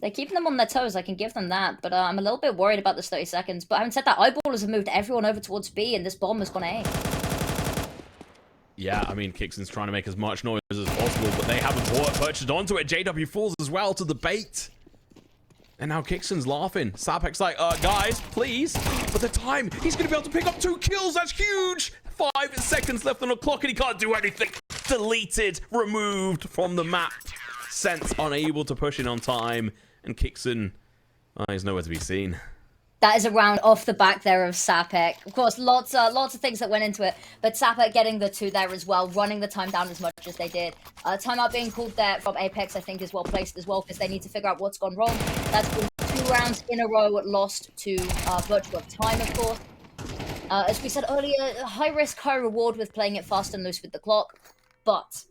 They're keeping them on their toes, I can give them that, but I'm a little bit worried about this 30 seconds. But having said that, Eyeballers have moved everyone over towards B, and this bomb has gone A. Yeah, I mean, kyxsan's trying to make as much noise as possible, but they haven't purchased onto it. JW falls as well to the bait. And now kyxsan's laughing. Sapeck's like, guys, please. But the time, he's going to be able to pick up 2 kills. That's huge. 5 seconds left on the clock, and he can't do anything. Deleted, removed from the map. Sense unable to push in on time. And kyxsan, he's nowhere to be seen. That is a round off the back there of Sapeck. Of course, lots of things that went into it, but Sapeck getting the 2 there as well, running the time down as much as they did. Timeout being called there from Apeks, I think, is well placed as well, because they need to figure out what's gone wrong. That's been 2 rounds in a row lost to virtue of time, of course. As we said earlier, high risk, high reward with playing it fast and loose with the clock, but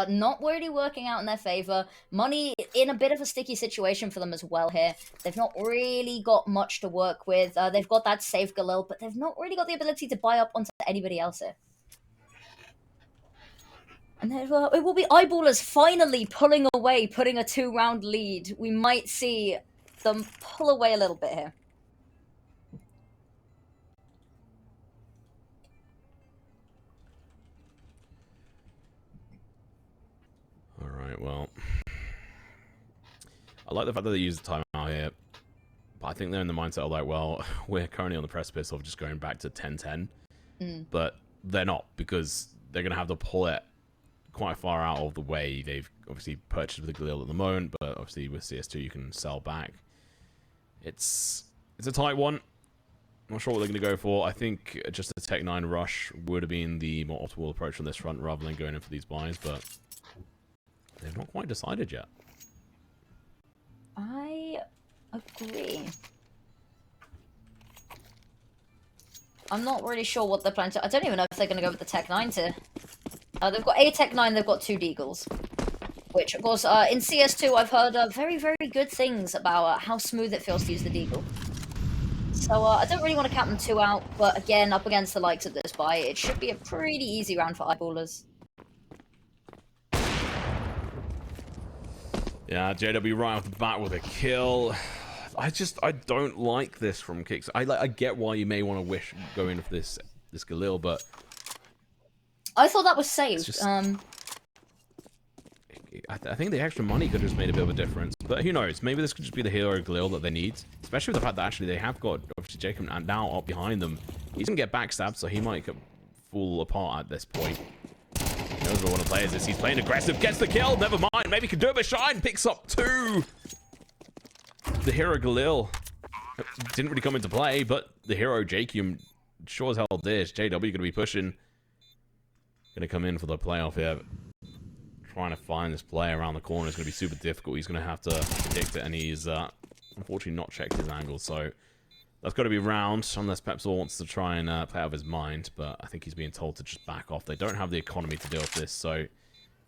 not really working out in their favor. Money in a bit of a sticky situation for them as well here. They've not really got much to work with. They've got that safe Galil, but they've not really got the ability to buy up onto anybody else here. And then, it will be Eyeballers finally pulling away, putting a 2-round lead. We might see them pull away a little bit here. Alright, well, I like the fact that they use the timeout here, but I think they're in the mindset of like, well, we're currently on the precipice of just going back to 10-10, but they're not, because they're going to have to pull it quite far out of the way. They've obviously purchased with the Galil at the moment, but obviously with CS2 you can sell back. It's a tight one. I'm not sure what they're going to go for. I think just a Tech 9 rush would have been the more optimal approach on this front rather than going in for these buys, but they've not quite decided yet. I agree. I'm not really sure what they're planning to... I don't even know if they're going to go with the Tech 9 to... They've got a Tech 9, they've got 2 Deagles. Which, of course, in CS2, I've heard very, very good things about how smooth it feels to use the Deagle. So I don't really want to count them 2 out, but again, up against the likes of this buy, it should be a pretty easy round for eyeballers. Yeah, JW right off the bat with a kill. I don't like this from Kyxsan. I get why you may want to go in for this Galil, but I thought that was saved. Just, I think the extra money could have just made a bit of a difference. But who knows? Maybe this could just be the hero Galil that they need. Especially with the fact that actually they have got, obviously, jkaem now up behind them. He's going to get backstabbed, so he might fall apart at this point. He knows what one of the players is. He's playing aggressive, gets the kill. Never mind. Maybe he can do a shine. Picks up 2. The hero Galil didn't really come into play, but the hero jkaem sure as hell did. JW going to be pushing. Going to come in for the playoff here. Trying to find this player around the corner is going to be super difficult. He's going to have to predict it, and he's unfortunately not checked his angle. So that's got to be round, unless Pepsor wants to try and play out of his mind. But I think he's being told to just back off. They don't have the economy to deal with this, so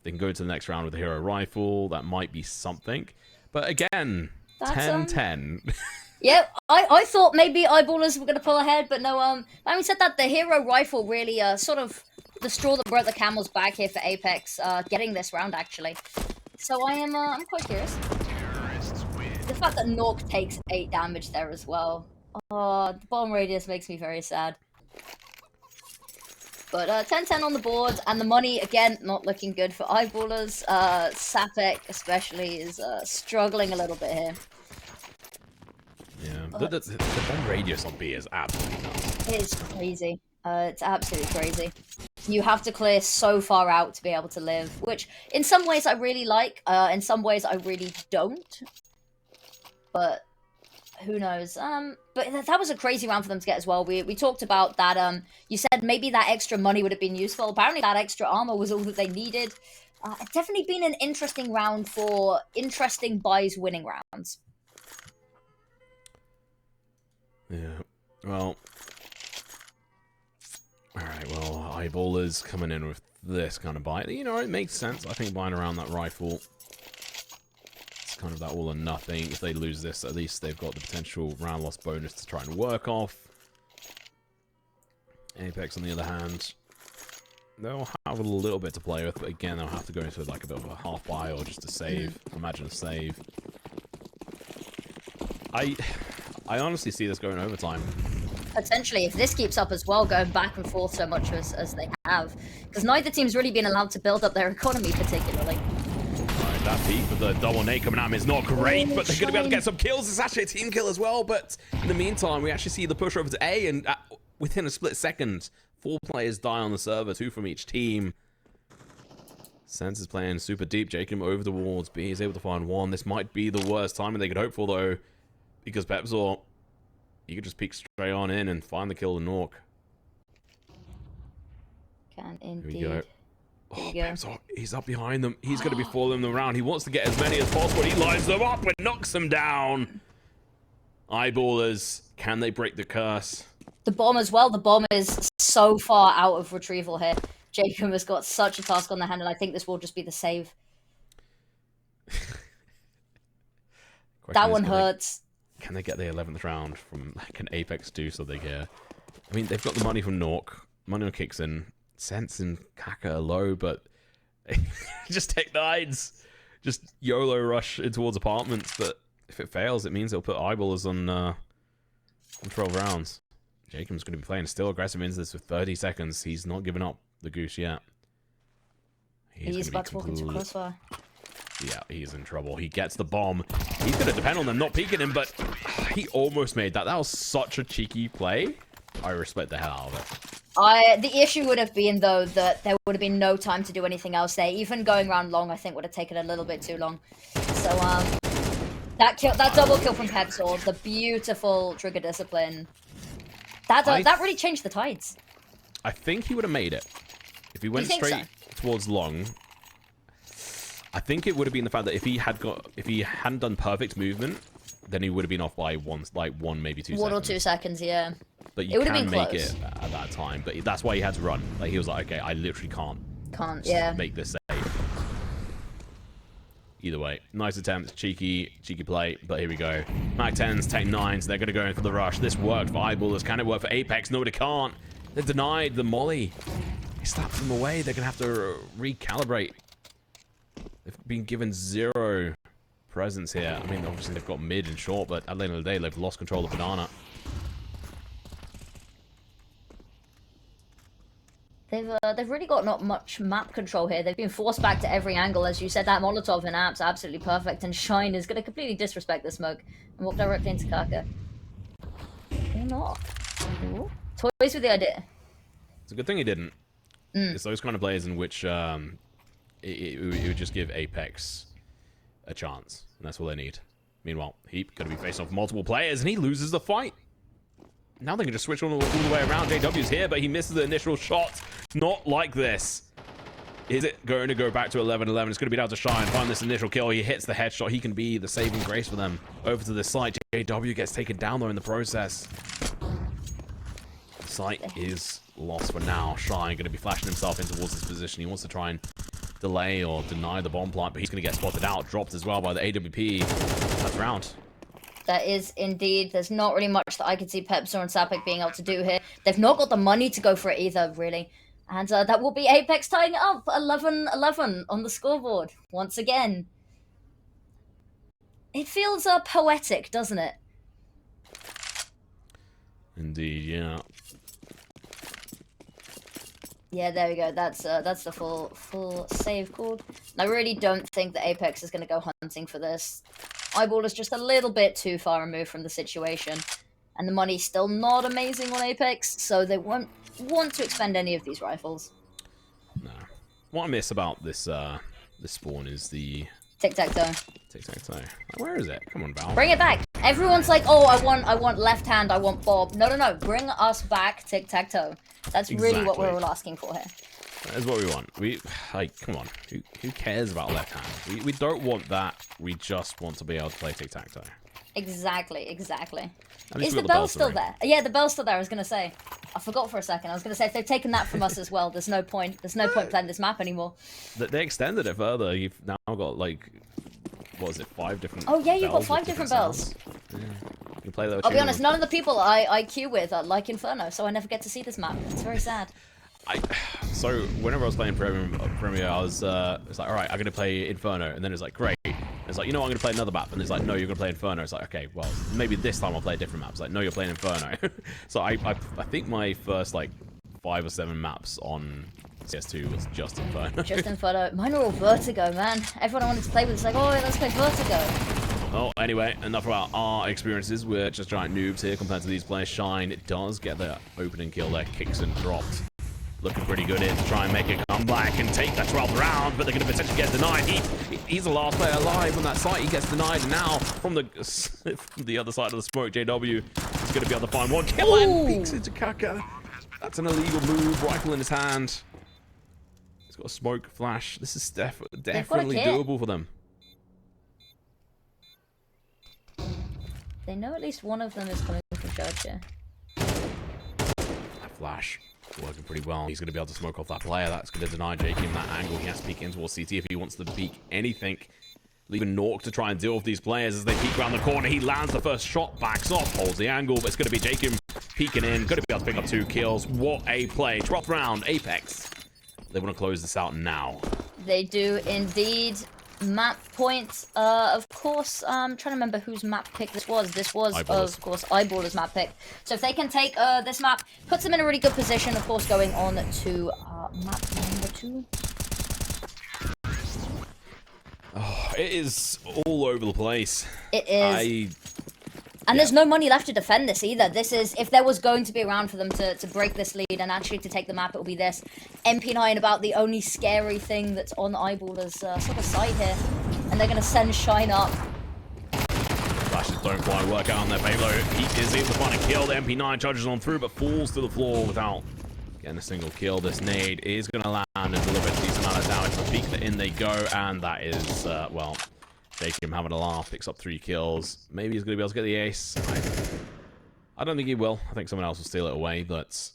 they can go to the next round with the hero rifle. That might be something. But again, 10-10. Yeah, I thought maybe eyeballers were going to pull ahead, but no. Having said that, the hero rifle really sort of the straw that broke the camel's back here for Apeks, getting this round actually. So I'm quite curious. The fact that Nork takes 8 damage there as well. Oh, the bomb radius makes me very sad. But 10-10 on the board, and the money again not looking good for eyeballers. Sapeck especially is struggling a little bit here. Yeah, the bomb radius on B is absolutely nuts. It is crazy. It's absolutely crazy. You have to clear so far out to be able to live, which in some ways I really like, in some ways I really don't. But who knows? But that was a crazy round for them to get as well. We talked about that. You said maybe that extra money would have been useful. Apparently that extra armor was all that they needed. It's definitely been an interesting round for interesting buys winning rounds. Yeah, well... Alright, well, eyeballers coming in with this kind of buy. You know, it makes sense. I think buying around that rifle, it's kind of that all or nothing. If they lose this, at least they've got the potential round loss bonus to try and work off. Apeks, on the other hand, they'll have a little bit to play with, but again, they'll have to go into like a bit of a half buy or just a save. Imagine a save. I honestly see this going overtime. Potentially, if this keeps up as well, going back and forth so much as they have. Because neither team's really been allowed to build up their economy particularly. Alright, that peak with the double nade coming at him is not great, but they're going to be able to get some kills. It's actually a team kill as well, but in the meantime, we actually see the push over to A, and within a split second, 4 players die on the server, 2 from each team. Sense is playing super deep. jkaem over the walls. B is able to find 1. This might be the worst timing they could hope for, though, because Pepsor, you could just peek straight on in and find the kill to Nork. Can indeed. Here we go. Oh, Pepsor, he's up behind them. He's going to be following them around. He wants to get as many as possible. He lines them up and knocks them down. Eyeballers, can they break the curse? The bomb as well. The bomb is so far out of retrieval here. jkaem has got such a task on their hand, and I think this will just be the save. That one hurts. Can they get the 11th round from like an Apeks do something here? I mean, they've got the money from Nork, money on Kyxsan, Sense and Caca are low, but just take nines. Just YOLO rush in towards apartments, but if it fails, it means they'll put eyeballers on 12 rounds. jkaem's going to be playing still aggressive into this with 30 seconds. He's not giving up the goose yet. He's about to walk into crossfire. Yeah, he's in trouble. He gets the bomb. He's going to depend on them not peeking him, but he almost made that. That was such a cheeky play. I respect the hell out of it. The issue would have been, though, that there would have been no time to do anything else there. Even going round long, I think, would have taken a little bit too long. So, that double kill from Pepsor, the beautiful trigger discipline, that really changed the tides. I think he would have made it. If he went straight towards long, I think it would have been the fact that if he hadn't done perfect movement, then he would have been off by one, maybe 2 seconds. 1 or 2 seconds, yeah. But you can make it at that time. But that's why he had to run. Like, he was like, okay, I literally can't Can't, yeah. make this safe. Either way, nice attempt, cheeky play, but here we go. Mac 10s, Tech 9s, they're going to go in for the rush. This worked for Eyeballers. Can it work for Apeks? No, it can't. They're denied the molly. He slaps them away. They're going to have to recalibrate. They've been given 0 presence here. I mean, obviously they've got mid and short, but at the end of the day, they've lost control of banana. They've really got not much map control here. They've been forced back to every angle. As you said, that Molotov in Apps absolutely perfect, and Shine is going to completely disrespect the smoke and walk directly into Caca. Or not. Ooh. Toys with the idea. It's a good thing he didn't. It's those kind of players in which it would just give Apeks a chance, and that's all they need. Meanwhile, Heap going to be facing off multiple players, and he loses the fight. Now they can just switch all the way around. JW's here, but he misses the initial shot. Not like this. Is it going to go back to 11-11? It's going to be down to Shine. Find this initial kill. He hits the headshot. He can be the saving grace for them. Over to this site. JW gets taken down, though, in the process. The site is lost for now. Shine going to be flashing himself in towards this position. He wants to try and delay or deny the bomb plant, but he's going to get spotted out. Dropped as well by the AWP. That's round. That is indeed. There's not really much that I could see Pepsi and Sapeck being able to do here. They've not got the money to go for it either, really. And that will be Apeks tying it up 11-11 on the scoreboard once again. It feels poetic, doesn't it? Indeed, yeah. Yeah, there we go. That's the full save called. And I really don't think that Apeks is going to go hunting for this. Eyeball is just a little bit too far removed from the situation, and the money's still not amazing on Apeks, so they won't want to expend any of these rifles. No. What I miss about this this spawn is the tic-tac-toe. Tic-tac-toe. Where is it? Come on, Val. Bring it back. Everyone's like, oh, I want left hand, I want Bob. No, no, no. Bring us back tic-tac-toe. That's really what we're all asking for here. That is what we want. Come on. Who cares about left hand? We don't want that. We just want to be able to play tic-tac-toe. Exactly, exactly. Is the bell still there? Yeah, the bell's still there, I was going to say. I forgot for a second. I was going to say, if they've taken that from us as well, there's no point. There's no point playing this map anymore. They extended it further. You've now got, like, what is it, 5 different Oh, yeah, you've got 5 different bells. Yeah. You can play that. I'll be honest, none of the people I queue with are like Inferno, so I never get to see this map. It's very sad. So whenever I was playing Premier, I was it's like, all right, I'm gonna play Inferno, and then it's like, great. It's like, you know what, I'm gonna play another map, and it's like, no, you're gonna play Inferno. It's like, okay, well, maybe this time I'll play a different map. It's like, no, you're playing Inferno. So I think my first like 5 or 7 maps on CS2 was just Inferno. Just Inferno. Mine are all Vertigo, man. Everyone I wanted to play with is like, oh, let's play Vertigo. Oh, anyway, enough about our experiences. We're just giant noobs here compared to these players. Shine does get the opening kill there. kyxsan dropped. Looking pretty good here to try and make a comeback and take that 12th round, but they're going to potentially get denied. He's the last player alive on that site. He gets denied, and now from the other side of the smoke, JW is going to be able to find one kill and peeks into Caca. That's an illegal move. Rifle in his hand. He's got a smoke flash. This is definitely doable for them. They know at least one of them is coming from church here. That flash working pretty well. He's going to be able to smoke off that player. That's going to deny jkaem that angle. He has to peek in towards CT if he wants to peek anything. Leaving Nork to try and deal with these players as they peek around the corner. He lands the first shot, backs off, holds the angle, but it's going to be jkaem peeking in. Going to be able to pick up 2 kills. What a play. 12th round, Apeks. They want to close this out now. They do indeed. Map point, of course, I'm trying to remember whose map pick this was. This was, of course, Eyeballers' map pick. So if they can take this map, puts them in a really good position, of course, going on to map number 2. Oh, it is all over the place. It is. And there's no money left to defend this either. This is, if there was going to be a round for them to break this lead and actually to take the map, it will be this. MP9 about the only scary thing that's on Eyeballers' sort of side here. And they're going to send Shine up. Flashes don't quite work out on their payload. He is able to find a kill. The MP9 charges on through, but falls to the floor without getting a single kill. This nade is going to land and deliver a decent amount of damage. The peek in they go, and that is, well, jkaem having a laugh, picks up 3 kills. Maybe he's going to be able to get the ace. I don't think he will. I think someone else will steal it away, but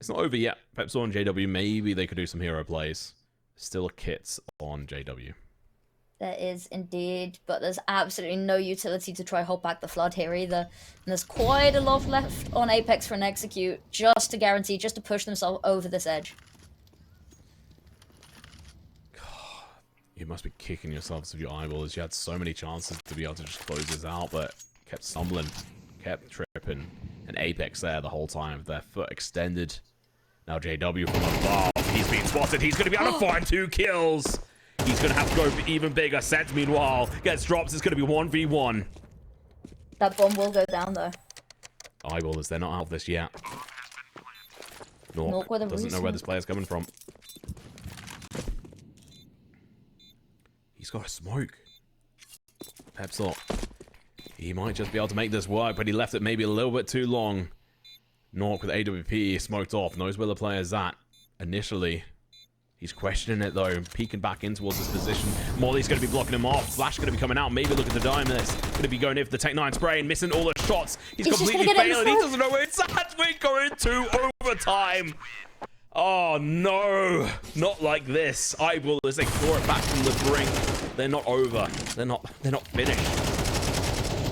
It's not over yet. Pepsor and JW, maybe they could do some hero plays. Still kits on JW. There is indeed, but there's absolutely no utility to try hold back the flood here either. And there's quite a lot left on Apeks for an execute, just to guarantee, just to push themselves over this edge. God, you must be kicking yourselves with your eyeballs. You had so many chances to be able to just close this out, but kept stumbling, kept tripping. And Apeks there the whole time, their foot extended. Now JW from above, he's being spotted. He's going to be able to find 2 kills. He's going to have to go even bigger. Sent, meanwhile, gets drops. It's going to be 1v1. That bomb will go down, though. Eyeballers, they're not out of this yet. Nork doesn't know where this player's coming from. He's got a smoke. Pepsor. He might just be able to make this work, but he left it maybe a little bit too long. Nork with AWP smoked off. Knows where the player's at initially. He's questioning it though, peeking back in towards his position. Molly's going to be blocking him off. Flash going to be coming out. Maybe look at the dime. That's going to be going in for the Tech 9 spray and missing all the shots. He's completely failing. He doesn't know where it's at. We're going to overtime. Oh no, not like this. Eyeballers, they claw it back from the brink. They're not over. They're not finished.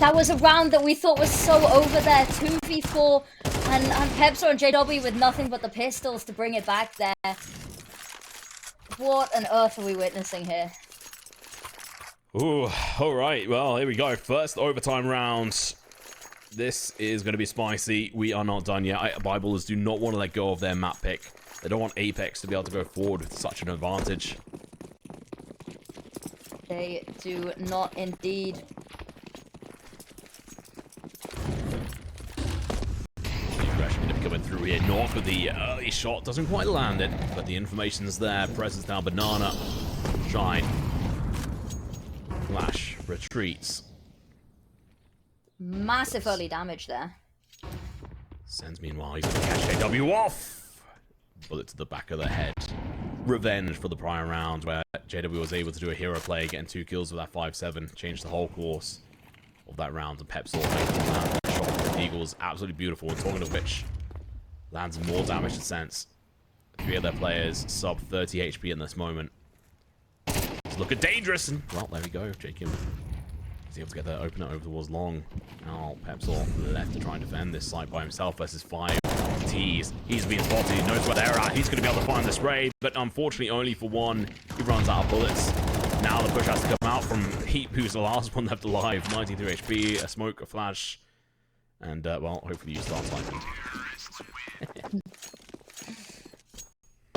That was a round that we thought was so over there. 2v4 and Pepsor and JW with nothing but the pistols to bring it back there. What on earth are we witnessing here? Ooh, all right. Well, here we go. First overtime round. This is going to be spicy. We are not done yet. Eyeballers do not want to let go of their map pick. They don't want Apeks to be able to go forward with such an advantage. They do not indeed. Aggression going to be coming through here. North with the early shot. Doesn't quite land it, but the information's there. Presence down. Banana. Shine. Flash. Retreats. Massive early damage there. Sends meanwhile. He's going to catch JW off. Bullet to the back of the head. Revenge for the prior round where JW was able to do a hero play, getting 2 kills with that 5-7. Changed the whole course of that round. And Pepsor making that shot from Eagles. Absolutely beautiful. And talking of which, lands more damage to Sense. 3 of their players sub 30 HP in this moment. It's looking dangerous. And, well, there we go. jkaem is able to get that opener over towards long. Now Pepsor left to try and defend this site by himself versus 5 T's. He's being spotted. He knows where they're at. He's going to be able to find the spray, but unfortunately only for 1. He runs out of bullets. Now the push has to come out from Heat, who's the last one left alive. 93 HP, a smoke, a flash, and well, hopefully you start typing.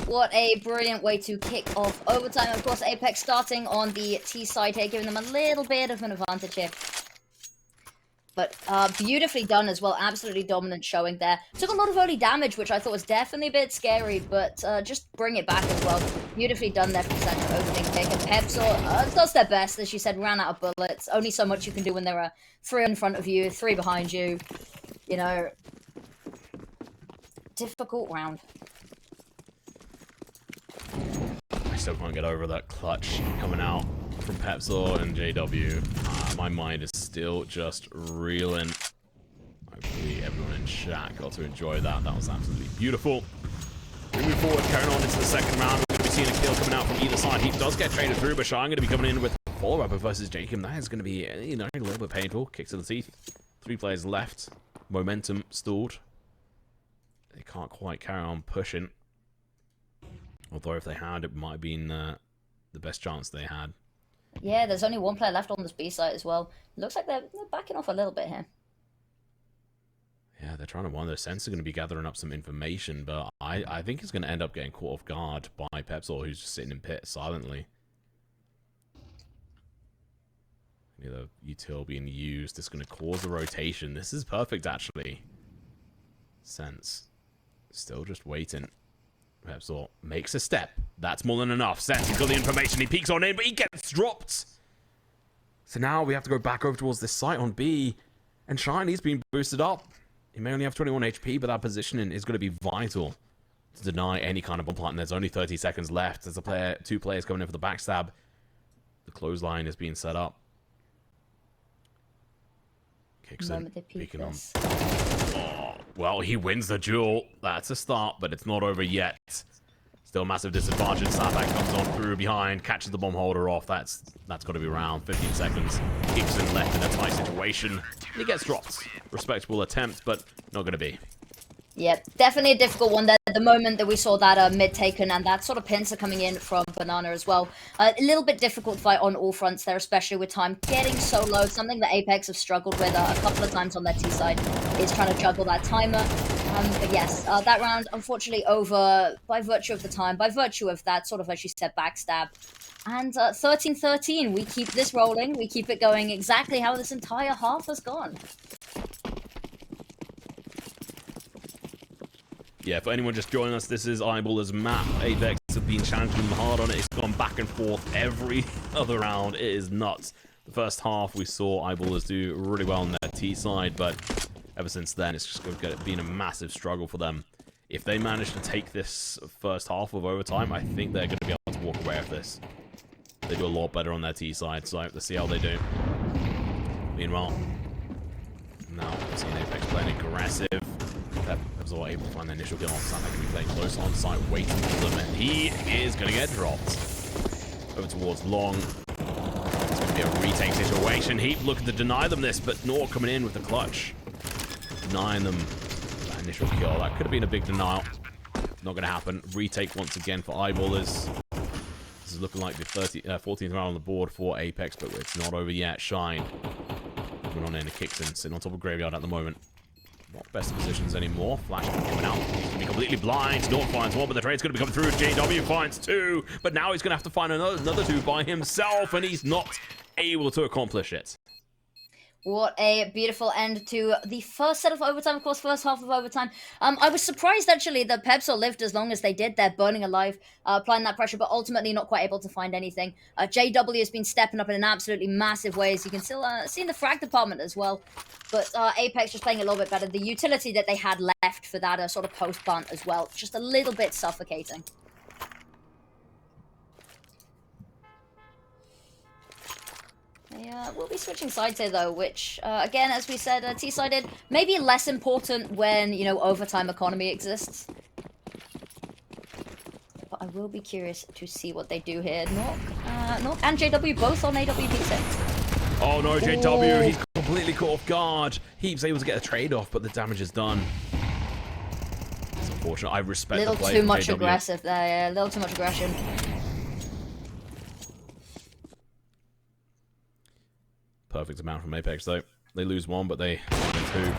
What a brilliant way to kick off overtime. Of course, Apeks starting on the T side here, giving them a little bit of an advantage here. But beautifully done as well. Absolutely dominant showing there. Took a lot of early damage, which I thought was definitely a bit scary, but just bring it back as well. Beautifully done there from center opening kick. And Pepsor does their best, as you said, ran out of bullets. Only so much you can do when there are 3 in front of you, 3 behind you. You know, difficult round. I still can't get over that clutch coming out from Pepsor and JW. My mind is still just reeling. Hopefully everyone in chat got to enjoy that. That was absolutely beautiful. We move forward, carrying on into the second round. We're going to be seeing a kill coming out from either side. He does get traded through, but Shine going to be coming in with follow-up versus jkaem. That is going to be, you know, a little bit painful. Kick to the teeth. 3 players left. Momentum stalled. They can't quite carry on pushing. Although if they had, it might have been the best chance they had. Yeah, there's only 1 player left on this B site as well. Looks like they're backing off a little bit here. Yeah, they're trying to wonder. Sense are going to be gathering up some information, but I think it's going to end up getting caught off guard by Pepsor, who's just sitting in pit silently. The util being used. It's going to cause a rotation. This is perfect, actually. Sense. Still just waiting. Pepsor makes a step. That's more than enough. Sense, he's got the information. He peeks on in, but he gets dropped. So now we have to go back over towards this site on B. And Shine, he's been boosted up. He may only have 21 HP, but that positioning is going to be vital to deny any kind of bomb plant. And there's only 30 seconds left. There's a player, 2 players coming in for the backstab. The clothesline is being set up. kyxsan peeking on. Oh, well, he wins the duel. That's a start, but it's not over yet. Still a massive disadvantage. Sapeck comes on through behind, catches the bomb holder off. That's got to be around 15 seconds. kyxsan left in a tight situation. And he gets dropped. Respectable attempt, but not going to be. Yeah, definitely a difficult one there. The moment that we saw that mid taken and that sort of pincer coming in from Banana as well. A little bit difficult fight on all fronts there, especially with time getting so low. Something that Apeks have struggled with a couple of times on their T side is trying to juggle that timer. But yes, that round unfortunately over by virtue of the time, by virtue of that sort of, as you said, backstab. And 13-13, we keep this rolling. We keep it going exactly how this entire half has gone. Yeah, for anyone just joining us, this is Eyeballer's map. Apeks have been challenging them hard on it. It's gone back and forth every other round. It is nuts. The first half, we saw Eyeballers do really well on their T side, but ever since then, it's just been a massive struggle for them. If they manage to take this first half of overtime, I think they're going to be able to walk away with this. They do a lot better on their T side, so let's see how they do. Meanwhile, now we're seeing Apeks playing aggressive. Peps are able to find the initial kill on Sapeck, going to be playing close on site, waiting for them, and he is going to get dropped. Over towards Long. It's going to be a retake situation. Heap looking to deny them this, but Nor coming in with the clutch. Denying them that initial kill. That could have been a big denial. Not going to happen. Retake once again for Eyeballers. This is looking like the 14th round on the board for Apeks, but it's not over yet. Shine. Coming on in to kyxsan, sitting on top of Graveyard at the moment. Not best of positions anymore. Flash coming out. He's going to be completely blind. North finds one, but the trade's going to be coming through. JW finds two, but now he's going to have to find another two by himself, and he's not able to accomplish it. What a beautiful end to the first set of overtime, of course, first half of overtime. I was surprised, actually, that Peps lived as long as they did. They're burning alive, applying that pressure, but ultimately not quite able to find anything. JW has been stepping up in an absolutely massive way, as you can still see in the frag department as well. But Apeks just playing a little bit better. The utility that they had left for that sort of post-bunt as well, just a little bit suffocating. We'll be switching sides here, though, which, again, as we said, T-sided, maybe less important when, you know, overtime economy exists. But I will be curious to see what they do here. Nork and JW both on AWP set. Oh, no, JW, he's completely caught off guard. Heap's able to get a trade off, but the damage is done. It's unfortunate. I respect the play. A little too much aggressive there, yeah, a little too much aggression. Perfect amount from Apeks, though. They lose one, but they find two.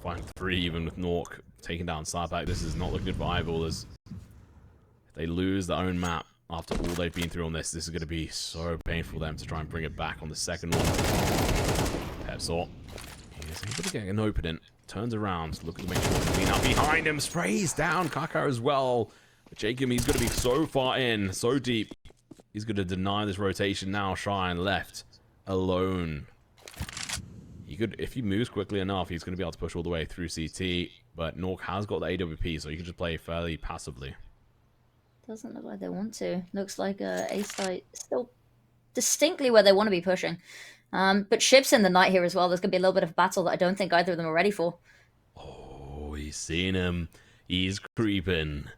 Find three, even with Nork taking down Sapeck. This is not looking good for Eyeballers. If they lose their own map after all they've been through on this is going to be so painful for them to try and bring it back on the second one. Pepsor. He's able to get an opening. Turns around, looking to make sure to clean up behind him. Sprays down Caca as well. But jkaem, he's going to be so far in, so deep. He's going to deny this rotation now. Shine left. Alone. He could, if he moves quickly enough, he's going to be able to push all the way through CT, but Nork has got the AWP, so he can just play fairly passively. Doesn't look like they want to. Looks like A-site still distinctly where they want to be pushing. But Ship's in the night here as well. There's going to be a little bit of battle that I don't think either of them are ready for. Oh, he's seen him. He's creeping.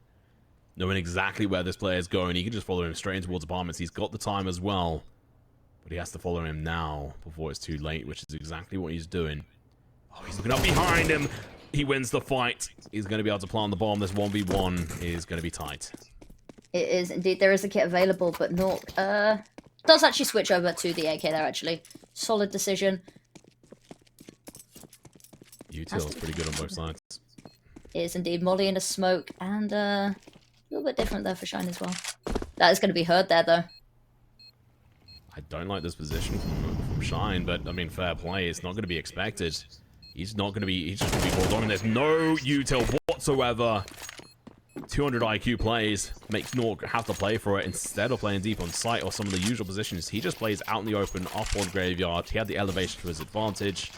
Knowing exactly where this player is going, he can just follow him straight towards apartments. He's got the time as well. But he has to follow him now before it's too late, which is exactly what he's doing. Oh, he's looking up behind him. He wins the fight. He's going to be able to plant the bomb. This 1v1 is going to be tight. It is indeed. There is a kit available, but Nork does actually switch over to the AK there, actually. Solid decision. Util's pretty good on both sides. It is indeed. Molly in a smoke, and a little bit different there for Shine as well. That is going to be heard there, though. I don't like this position from Shine, but I mean, fair play. It's not going to be expected. He's not going to be. He's just going to be balled on, and there's no util whatsoever. 200 IQ plays makes Nork have to play for it instead of playing deep on site or some of the usual positions. He just plays out in the open, up on Graveyard. He had the elevation to his advantage.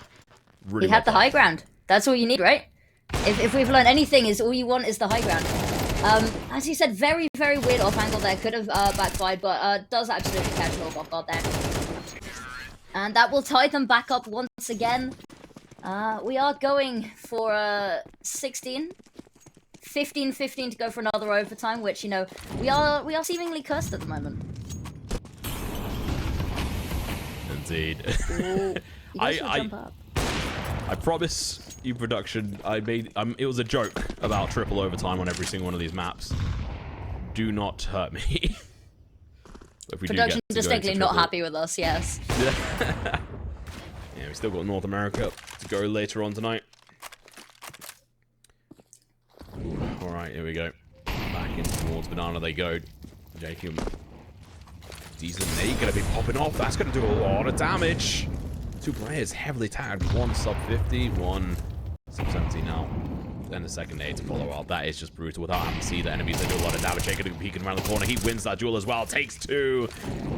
Really he had the high ground. That's all you need, right? If we've learned anything, is all you want is the high ground. As he said, very, very weird off angle there. Could have backfired, but does absolutely catch Nork off guard there. And that will tie them back up once again. We are going for 16. 15-15 to go for another overtime, which, you know, we are seemingly cursed at the moment. Indeed. Ooh, jump up. I promise you, production, I made it was a joke about triple overtime on every single one of these maps. Do not hurt me. If we Production distinctly not happy with us, yes. Yeah, we still got North America to go later on tonight. Alright, here we go. Back in towards Banana they go. jkaem. Decent nade gonna be popping off. That's gonna do a lot of damage. Two players heavily tagged. One sub 50, one sub 70 now. Then the second nade to follow up. That is just brutal without having to see the enemies. They do a lot of damage. jkaem peeking around the corner. He wins that duel as well. Takes two.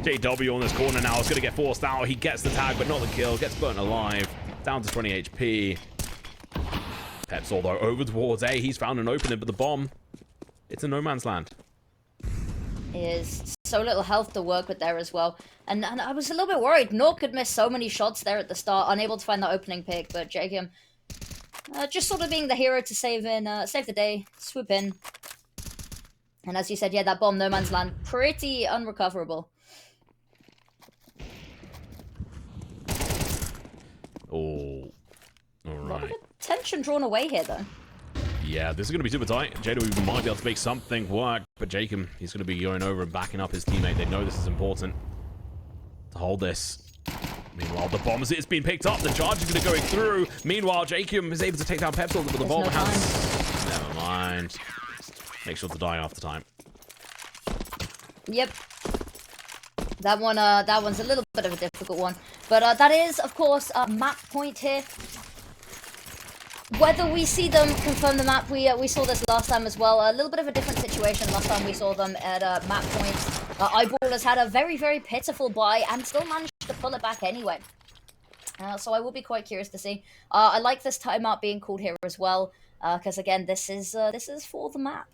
JW on this corner now is going to get forced out. He gets the tag, but not the kill. Gets burnt alive. Down to 20 HP. Peps, although over towards A. He's found an opening, but the bomb, it's a no man's land. Is so little health to work with there as well. And I was a little bit worried. Nork could miss so many shots there at the start, unable to find that opening pick, but jkaem just sort of being the hero to save the day, swoop in. And as you said, yeah, that bomb, no man's land, pretty unrecoverable. Oh, all right. A lot of attention drawn away here, though. Yeah, this is going to be super tight. JW might be able to make something work, but jkaem, he's going to be going over and backing up his teammate. They know this is important to hold this. Meanwhile, the bomb, as it's been picked up, the charge is going to go through. Meanwhile, jkaem is able to take down Pepsil, but the bomb has... Never mind. Make sure to die after time. Yep. That one's a little bit of a difficult one. But that is, of course, a map point here. Whether we see them confirm the map, we saw this last time as well. A little bit of a different situation last time we saw them at map points. Eyeballers had a very, very pitiful buy and still managed to pull it back anyway. So I will be quite curious to see. I like this timeout being called here as well, because again, this is for the map.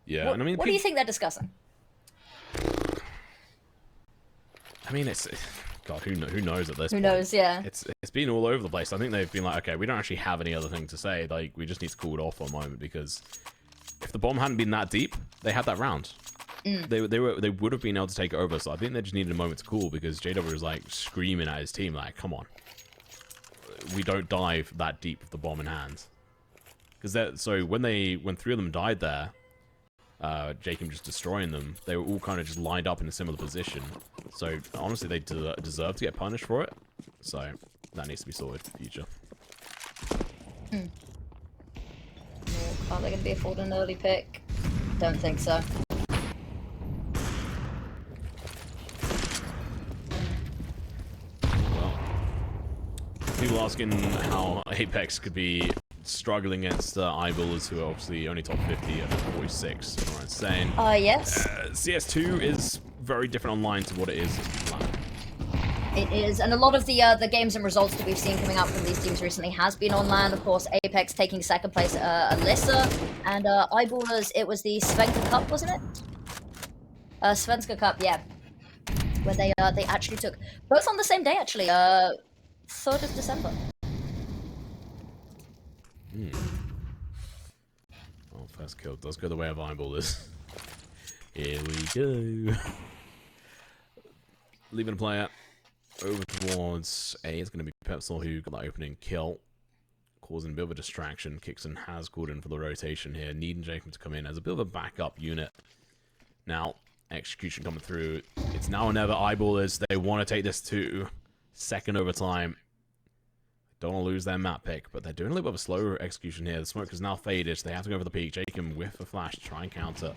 Yeah, and I mean, what do you think they're discussing? I mean, it's God, who knows at this point? Who knows? Yeah. It's been all over the place. I think they've been like, okay, we don't actually have any other thing to say. Like, we just need to cool it off for a moment, because if the bomb hadn't been that deep, they had that round. They would have been able to take it over. So I think they just needed a moment to cool, because JW was like screaming at his team, like, come on, we don't dive that deep with the bomb in hand. Because so when three of them died there, jkaem just destroying them, they were all kind of just lined up in a similar position. So honestly, they deserve to get punished for it. So that needs to be sorted for the future. Are they going to be afforded an early pick? Don't think so. Well, people asking how Apeks could be struggling against Eyeballers, who are obviously only top 50 at 46. You know what I'm saying? Yes. CS2 is very different online to what it is online. It is, and a lot of the games and results that we've seen coming out from these teams recently has been on land. Of course, Apeks taking second place, Alyssa, and Eyeballers, it was the Svenska Cup, wasn't it? Svenska Cup, yeah, where they actually took both on the same day, actually, 3rd of December. Oh, first kill does go the way of Eyeballers. Here we go. Leaving a player over towards A. It's going to be Pepsil who got that opening kill, causing a bit of a distraction. kyxsan has called in for the rotation here, needing jkaem to come in as a bit of a backup unit. Now, execution coming through. It's now or never. Eyeballers, they want to take this to second overtime. Don't want to lose their map pick, but they're doing a little bit of a slower execution here. The smoke is now faded, so they have to go for the peak. jkaem with a flash to try and counter.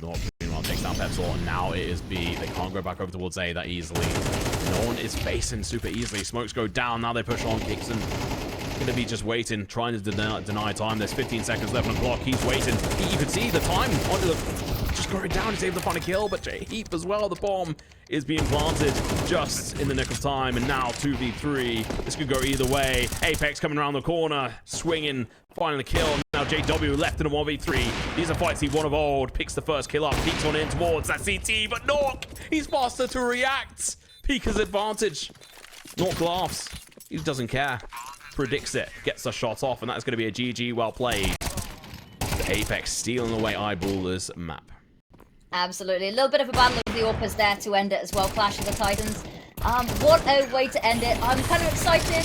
Not meanwhile takes down Pepsil, and now it is B. They can't go back over towards A that easily. No one is facing super easily. Smokes go down. Now they push on. kyxsan gonna be just waiting, trying to deny time. There's 15 seconds left on the clock. He's waiting. You can see the time onto the just going down. He's able to find a kill, but Heap as well. The bomb is being planted just in the nick of time, and now 2v3. This could go either way. Apeks coming around the corner, swinging, finding the kill. Now JW left in a 1v3. These are fights he won of old. Picks the first kill up, peeks on in towards that CT, but Nork, he's faster to react. Pika's advantage. Nork laughs. He doesn't care. Predicts it, gets a shot off, and that's going to be a GG. Well played. Apeks stealing away Eyeballers map. Absolutely. A little bit of a battle of the Orpas there to end it as well. Clash of the Titans. What a way to end it. I'm kind of excited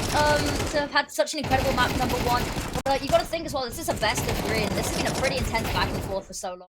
to have had such an incredible map, #1. But you got to think as well, this is a best of 3, and this has been a pretty intense back and forth for so long.